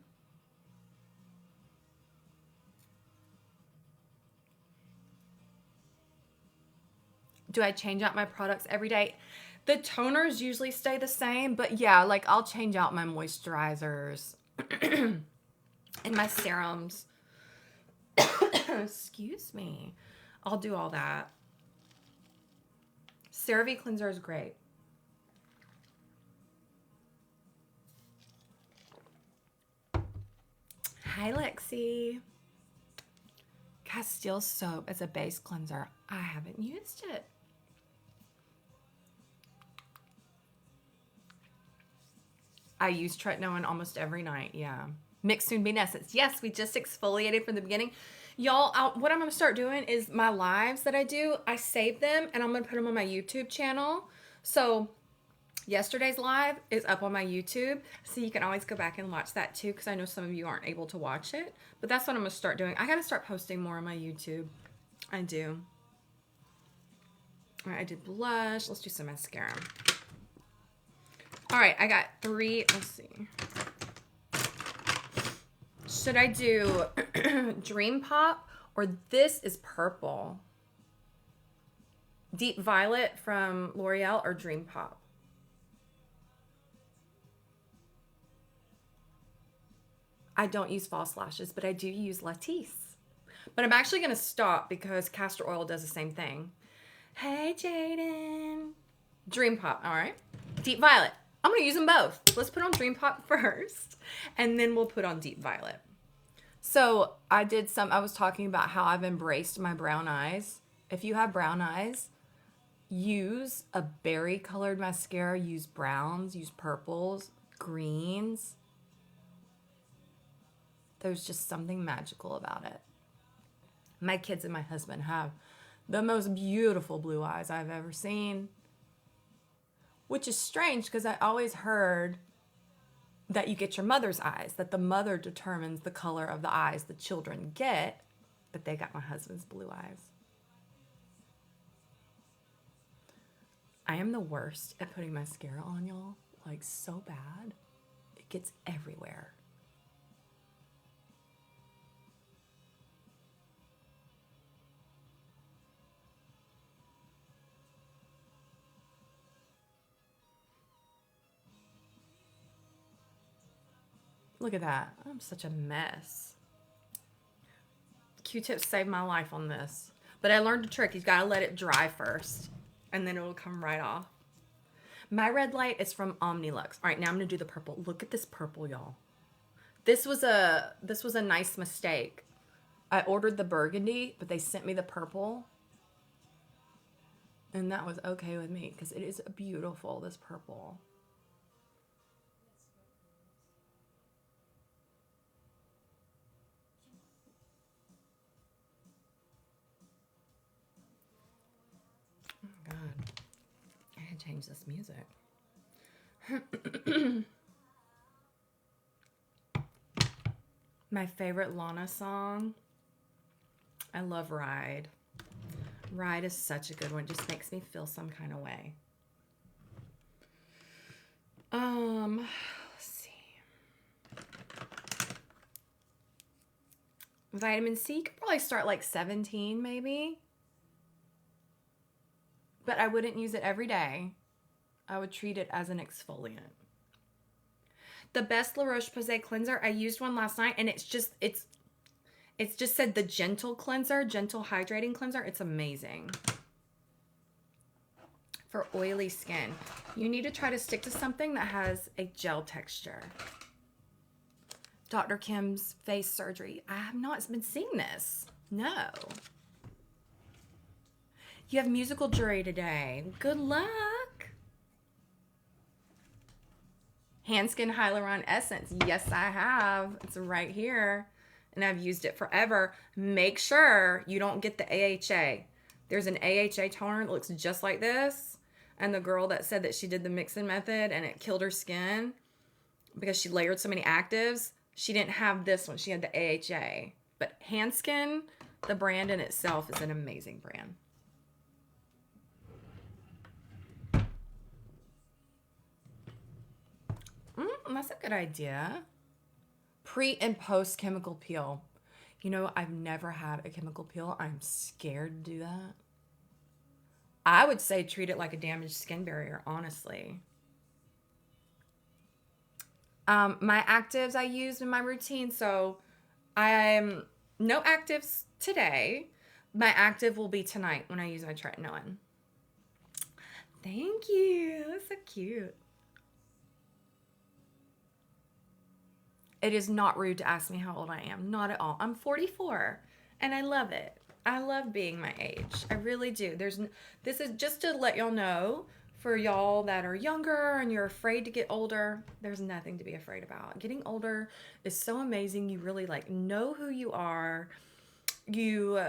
Do I change out my products every day? The toners usually stay the same, but yeah, like I'll change out my moisturizers and my serums. Excuse me. I'll do all that. CeraVe cleanser is great. Hi, Lexi. Castile soap as a base cleanser. I haven't used it. I use tretinoin almost every night. Yeah. Mixed Soon Bean Essence. Yes, we just exfoliated from the beginning. Y'all, what I'm going to start doing is my lives that I do, I save them and I'm going to put them on my YouTube channel. So yesterday's live is up on my YouTube. So you can always go back and watch that too, because I know some of you aren't able to watch it. But that's what I'm going to start doing. I got to start posting more on my YouTube. I do. All right, I did blush. Let's do some mascara. All right, I got 3. Let's see. Should I do Dream Pop or this is purple? Deep Violet from L'Oreal or Dream Pop? I don't use false lashes, but I do use Latisse. But I'm actually going to stop because castor oil does the same thing. Hey, Jaden. Dream Pop, all right. Deep Violet. I'm going to use them both. Let's put on Dream Pop first, and then we'll put on Deep Violet. So I was talking about how I've embraced my brown eyes. If you have brown eyes, use a berry colored mascara. Use browns, use purples, greens. There's just something magical about it. My kids and my husband have the most beautiful blue eyes I've ever seen. Which is strange because I always heard that you get your mother's eyes, that the mother determines the color of the eyes the children get, but they got my husband's blue eyes. I am the worst at putting mascara on, y'all. Like, so bad. It gets everywhere. Look at that. I'm such a mess. Q-tips saved my life on this. But I learned a trick. You've got to let it dry first, and then it will come right off. My red light is from Omnilux. All right, now I'm going to do the purple. Look at this purple, y'all. This was a nice mistake. I ordered the burgundy, but they sent me the purple. And that was okay with me because it is beautiful, this purple. God, I had to change this music. My favorite Lana song, I love Ride. Ride is such a good one. It just makes me feel some kind of way. Let's see. Vitamin C, you could probably start like 17 maybe. But I wouldn't use it every day. I would treat it as an exfoliant. The best La Roche-Posay cleanser, I used one last night and it's just said the gentle cleanser, gentle hydrating cleanser. It's amazing. For oily skin, you need to try to stick to something that has a gel texture. Dr. Kim's face surgery. I have not been seeing this. No. You have musical jury today. Good luck. Handskin Hyaluron Essence. Yes, I have. It's right here. And I've used it forever. Make sure you don't get the AHA. There's an AHA toner that looks just like this. And the girl that said that she did the mixing method and it killed her skin because she layered so many actives, she didn't have this one. She had the AHA. But Handskin, the brand in itself, is an amazing brand. That's a good idea. Pre and post chemical peel. You know, I've never had a chemical peel. I'm scared to do that. I would say treat it like a damaged skin barrier, honestly. My actives I use in my routine. So I'm no actives today. My active will be tonight when I use my tretinoin. Thank you. That's so cute. It is not rude to ask me how old I am. Not at all. I'm 44 and I love it. I love being my age. I really do. This is just to let y'all know, for y'all that are younger and you're afraid to get older, there's nothing to be afraid about. Getting older is so amazing. You really like know who you are. You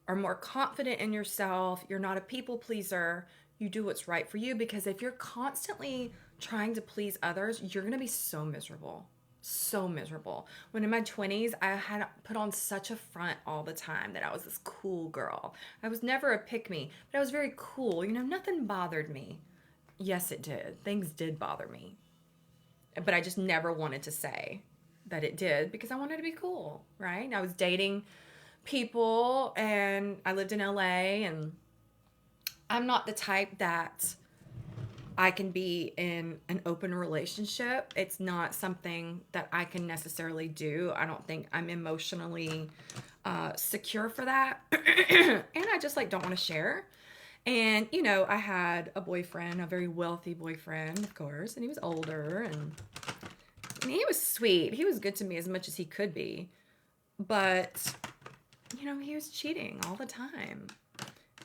are more confident in yourself. You're not a people pleaser. You do what's right for you, because if you're constantly trying to please others, you're going to be so miserable. So miserable. When in my 20s, I had put on such a front all the time that I was this cool girl. I was never a pick me, but I was very cool. You know, nothing bothered me. Yes, it did. Things did bother me. But I just never wanted to say that it did because I wanted to be cool, right? And I was dating people and I lived in LA, and I'm not the type that I can be in an open relationship. It's not something that I can necessarily do. I don't think I'm emotionally secure for that. And I just like don't want to share. And, you know, I had a boyfriend, a very wealthy boyfriend, of course, and he was older and he was sweet. He was good to me as much as he could be. But, you know, he was cheating all the time.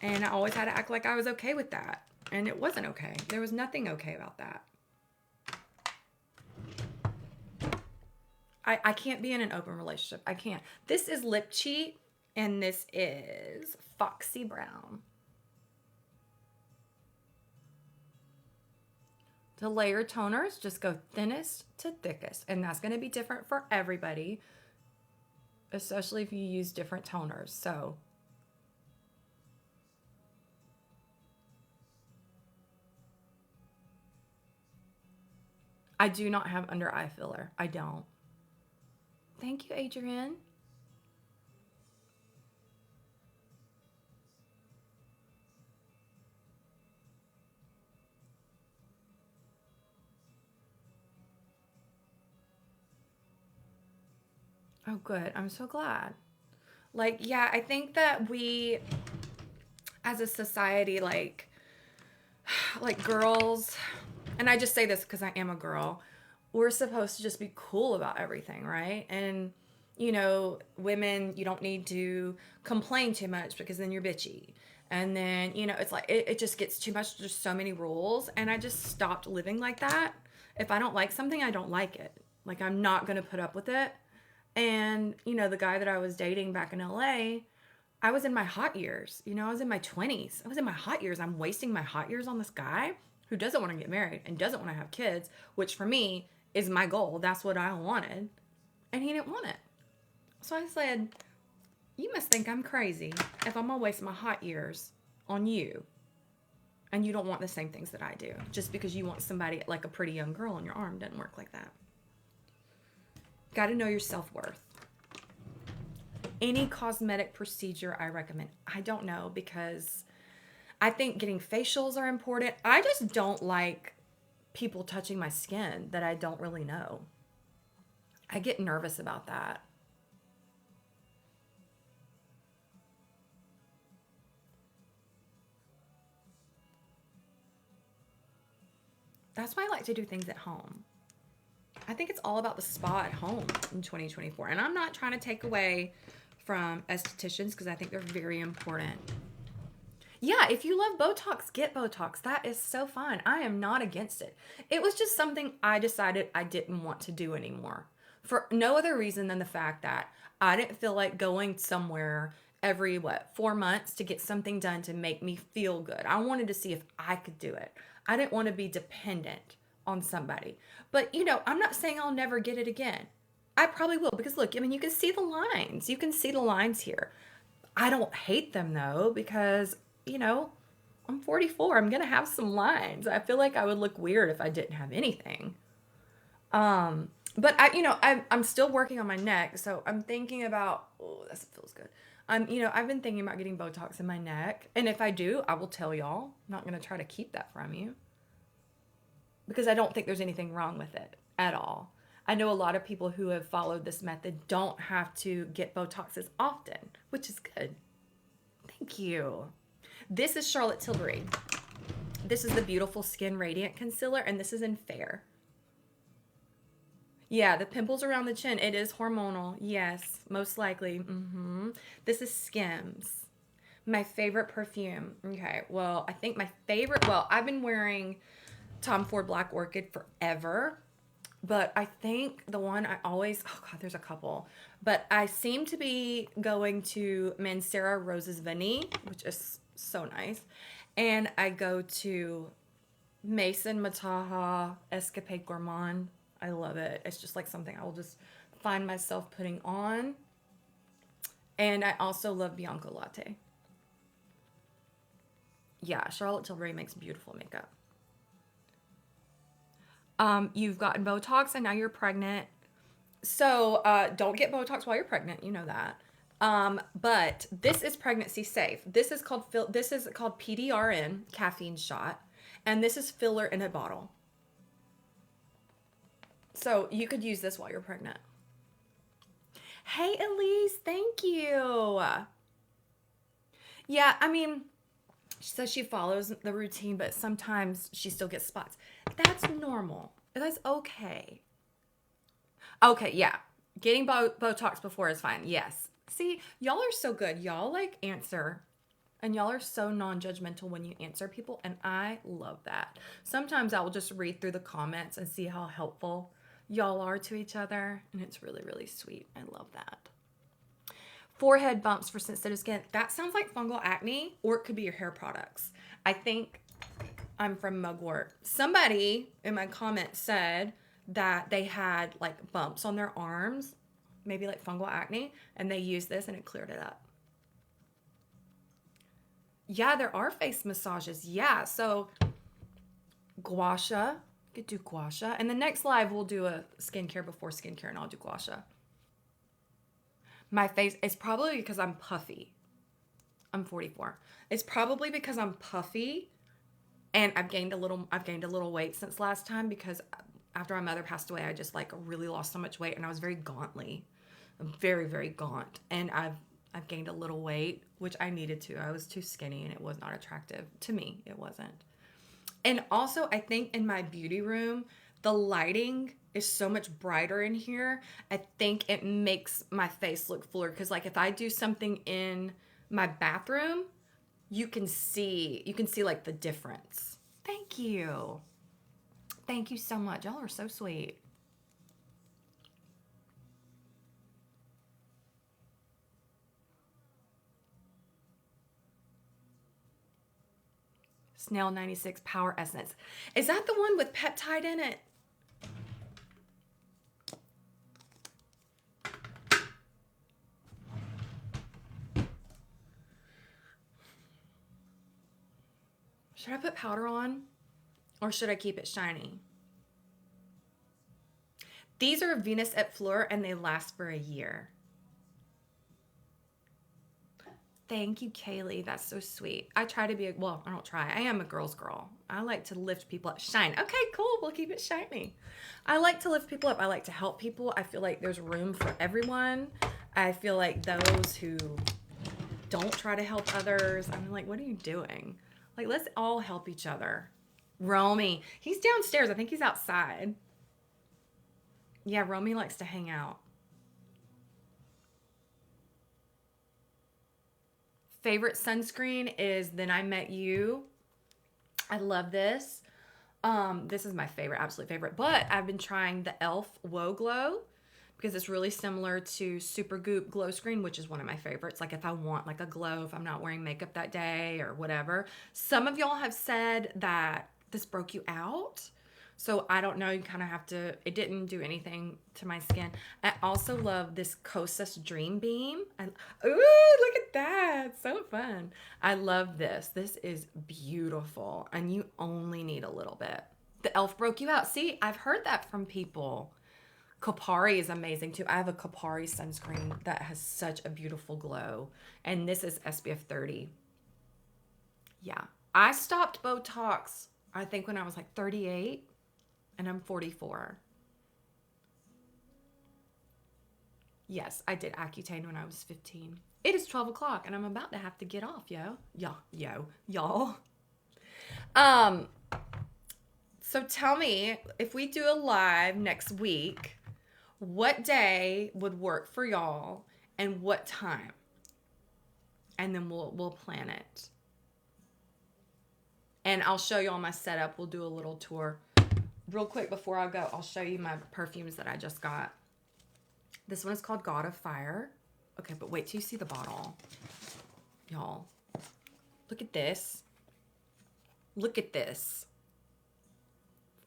And I always had to act like I was okay with that. And it wasn't okay. There was nothing okay about that. I can't be in an open relationship. I can't. This is Lip Cheat, and this is Foxy Brown. To layer toners, just go thinnest to thickest. And that's going to be different for everybody, especially if you use different toners. So I do not have under eye filler. I don't. Thank you, Adrian. Oh, good. I'm so glad. Like, yeah, I think that we, as a society, like girls, and I just say this because I am a girl, we're supposed to just be cool about everything, right? And, you know, women, you don't need to complain too much because then you're bitchy. And then, you know, it's like, it just gets too much. There's so many rules. And I just stopped living like that. If I don't like something, I don't like it. Like, I'm not going to put up with it. And, you know, the guy that I was dating back in LA, I was in my hot years. You know, I was in my 20s. I was in my hot years. I'm wasting my hot years on this guy who doesn't want to get married and doesn't want to have kids, which for me is my goal. That's what I wanted. And he didn't want it. So I said, you must think I'm crazy if I'm going to waste my hot years on you. And you don't want the same things that I do. Just because you want somebody like a pretty young girl on your arm doesn't work like that. Got to know your self-worth. Any cosmetic procedure I recommend. I don't know, because I think getting facials are important. I just don't like people touching my skin that I don't really know. I get nervous about that. That's why I like to do things at home. I think it's all about the spa at home in 2024. And I'm not trying to take away from estheticians because I think they're very important. Yeah, if you love Botox, get Botox. That is so fine. I am not against it. It was just something I decided I didn't want to do anymore. For no other reason than the fact that I didn't feel like going somewhere every, 4 months to get something done to make me feel good. I wanted to see if I could do it. I didn't want to be dependent on somebody. But, you know, I'm not saying I'll never get it again. I probably will, because look, I mean, you can see the lines. You can see the lines here. I don't hate them though, because, you know, I'm 44. I'm going to have some lines. I feel like I would look weird if I didn't have anything. But I'm still working on my neck, so I'm thinking about. Oh, that feels good. I've been thinking about getting Botox in my neck, and if I do, I will tell y'all. I'm not gonna try to keep that from you because I don't think there's anything wrong with it at all. I know a lot of people who have followed this method don't have to get Botox as often, which is good. Thank you. This is Charlotte Tilbury. This is the Beautiful Skin Radiant Concealer, and this is in Fair. Yeah, the pimples around the chin, it is hormonal. Yes, most likely. This is Skims. My favorite perfume. Okay, well, I think my favorite, well, I've been wearing Tom Ford Black Orchid forever, but I think the one I always, oh God, there's a couple, but I seem to be going to Mancera Roses Vanille, which is so nice. And I go to Mason Mataha Escapade Gourmand. I love it. It's just like something I will just find myself putting on. And I also love Bianco Latte. Yeah, Charlotte Tilbury makes beautiful makeup. You've gotten Botox and now you're pregnant. So don't get Botox while you're pregnant. You know that. But this is pregnancy safe. This is called PDRN, caffeine shot, and this is filler in a bottle. So you could use this while you're pregnant. Hey Elise, thank you. Yeah, I mean, she says she follows the routine, but sometimes she still gets spots. That's normal. That's okay. Okay, yeah. Getting Botox before is fine. Yes. See, y'all are so good. Y'all like answer and y'all are so non-judgmental when you answer people, and I love that. Sometimes I will just read through the comments and see how helpful y'all are to each other, and it's really, really sweet. I love that. Forehead bumps for sensitive skin. That sounds like fungal acne, or it could be your hair products. I think I'm from Mugwort. Somebody in my comments said that they had like bumps on their arms, maybe like fungal acne, and they used this and it cleared it up. Yeah, there are face massages. Yeah, so gua sha, you could do gua sha. And the next live, we'll do a skincare before skincare, and I'll do gua sha. My face, it's probably because I'm puffy. I'm 44. It's probably because I'm puffy and I've gained a little weight since last time because after my mother passed away, I just like really lost so much weight and I was very gauntly. Very, very gaunt. And I've gained a little weight, which I needed to. I was too skinny and it was not attractive. To me, it wasn't. And also, I think in my beauty room, the lighting is so much brighter in here. I think it makes my face look fuller because like if I do something in my bathroom, you can see like the difference. Thank you. Thank you so much. Y'all are so sweet. Snail 96 Power Essence. Is that the one with peptide in it? Should I put powder on or should I keep it shiny? These are Venus et Fleur and they last for a year. Thank you, Kaylee. That's so sweet. I try to be well, I don't try. I am a girl's girl. I like to lift people up. Shine. Okay, cool. We'll keep it shiny. I like to lift people up. I like to help people. I feel like there's room for everyone. I feel like those who don't try to help others, I'm like, what are you doing? Like, let's all help each other. Romy, he's downstairs. I think he's outside. Yeah, Romy likes to hang out. Favorite sunscreen is Then I Met You. I love this. This is my favorite, absolute favorite. But I've been trying the e.l.f. Whoa Glow because it's really similar to Supergoop Glow Screen, which is one of my favorites. Like if I want like a glow, if I'm not wearing makeup that day or whatever. Some of y'all have said that this broke you out. So I don't know, you kind of have to, it didn't do anything to my skin. I also love this Kosas Dream Beam. Ooh, look at that. So fun. I love this. This is beautiful. And you only need a little bit. The e.l.f. broke you out. See, I've heard that from people. Kopari is amazing too. I have a Kopari sunscreen that has such a beautiful glow. And this is SPF 30. Yeah. I stopped Botox, I think, when I was like 38, and I'm 44. Yes, I did Accutane when I was 15. It is 12 o'clock and I'm about to have to get off, y'all. Um, so tell me, if we do a live next week, what day would work for y'all and what time? And then we'll plan it. And I'll show you all my setup. We'll do a little tour. Real quick before I go, I'll show you my perfumes that I just got. This one is called God of Fire. Okay, but wait till you see the bottle. Y'all, look at this. Look at this.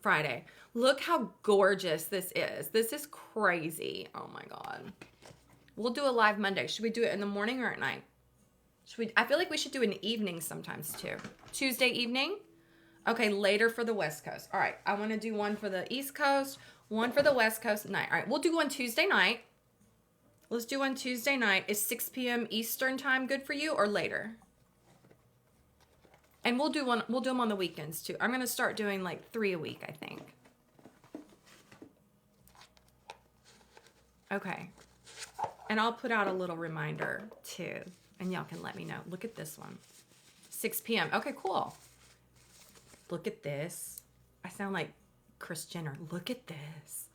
Friday. Look how gorgeous this is. This is crazy. Oh my God. We'll do a live Monday. Should we do it in the morning or at night? I feel like we should do an evening sometimes too. Tuesday evening? Okay, later for the West Coast. All right, I want to do one for the East Coast, one for the West Coast night. All right, we'll do one Tuesday night. Let's do one Tuesday night. Is 6 p.m. Eastern time good for you or later? And we'll do them on the weekends too. I'm going to start doing like 3 a week, I think. Okay. And I'll put out a little reminder too. And y'all can let me know. Look at this one. 6 p.m. Okay, cool. Look at this. I sound like Kris Jenner. Look at this.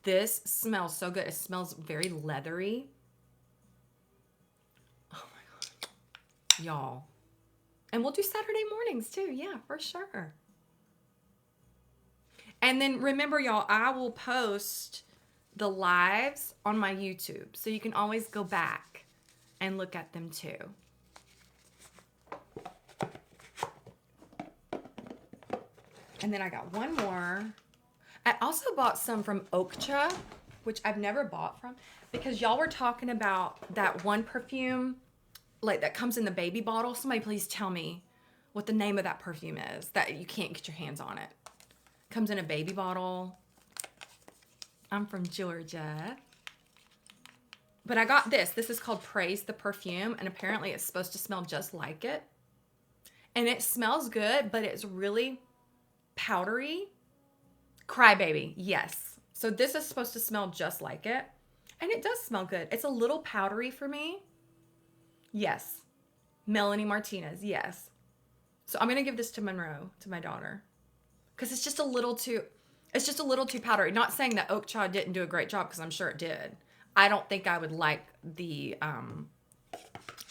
This smells so good. It smells very leathery. Oh my God. Y'all. And we'll do Saturday mornings too. Yeah, for sure. And then remember, y'all, I will post the lives on my YouTube. So you can always go back and look at them too. And then I got one more. I also bought some from Okcha, which I've never bought from, because y'all were talking about that one perfume, like that comes in the baby bottle. Somebody please tell me what the name of that perfume is that you can't get your hands on it. Comes in a baby bottle. I'm from Georgia. But I got this. This is called Praise the Perfume, and apparently it's supposed to smell just like it. And it smells good, but it's really powdery. Crybaby, yes. So this is supposed to smell just like it. And it does smell good. It's a little powdery for me. Yes. Melanie Martinez, yes. So I'm going to give this to Monroe, to my daughter. Because it's just a little too powdery. Not saying that Okcha didn't do a great job, because I'm sure it did. I don't think I would like the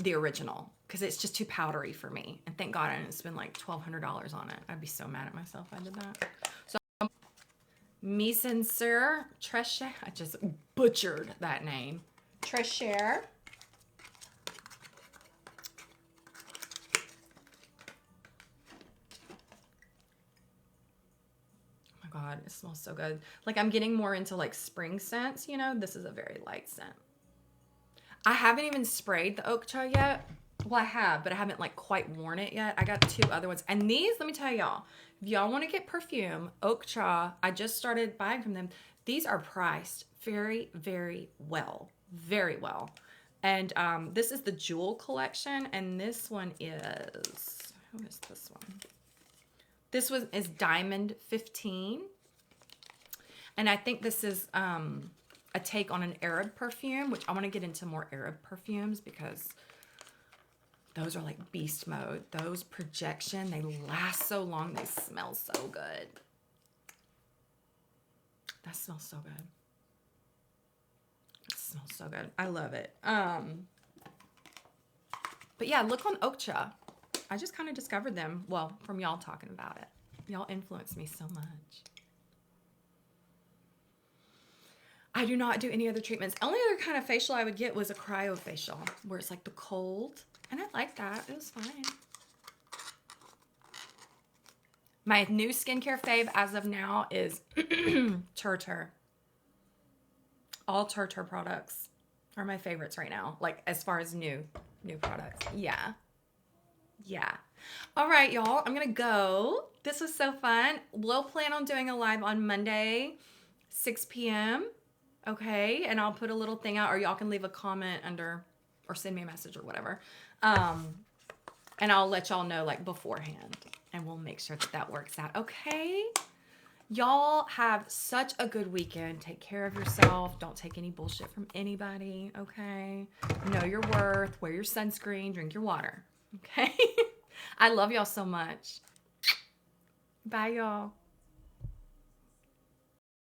original, because it's just too powdery for me. And thank God I didn't spend like $1,200 on it. I'd be so mad at myself if I did that. So Mise en Serre Trecher. I just butchered that name. Trecher. Oh my God, it smells so good. Like I'm getting more into like spring scents, you know? This is a very light scent. I haven't even sprayed the Okcha yet. Well, I have, but I haven't like quite worn it yet. I got 2 other ones. And these, let me tell y'all, if y'all want to get perfume, Okcha, I just started buying from them. These are priced very, very well. Very well. And this is the Jewel collection. And this one is, who is this one? This one is Diamond 15. And I think this is a take on an Arab perfume, which I want to get into more Arab perfumes because those are like beast mode. Those Projection, they last so long. They smell so good. That smells so good. It smells so good. I love it. But yeah, look on Okcha. I just kind of discovered them, well, from y'all talking about it. Y'all influenced me so much. I do not do any other treatments. Only other kind of facial I would get was a cryofacial, where it's like the cold. And I like that. It was fine. My new skincare fave as of now is Turtur. All Turtur products are my favorites right now. Like as far as new products. Yeah. Yeah. All right, y'all. I'm going to go. This was so fun. We'll plan on doing a live on Monday, 6 p.m. Okay, and I'll put a little thing out, or y'all can leave a comment under, or send me a message or whatever. And I'll let y'all know like beforehand, and we'll make sure that that works out. Okay. Y'all have such a good weekend. Take care of yourself. Don't take any bullshit from anybody, okay? Know your worth. Wear your sunscreen. Drink your water, okay? I love y'all so much. Bye, y'all.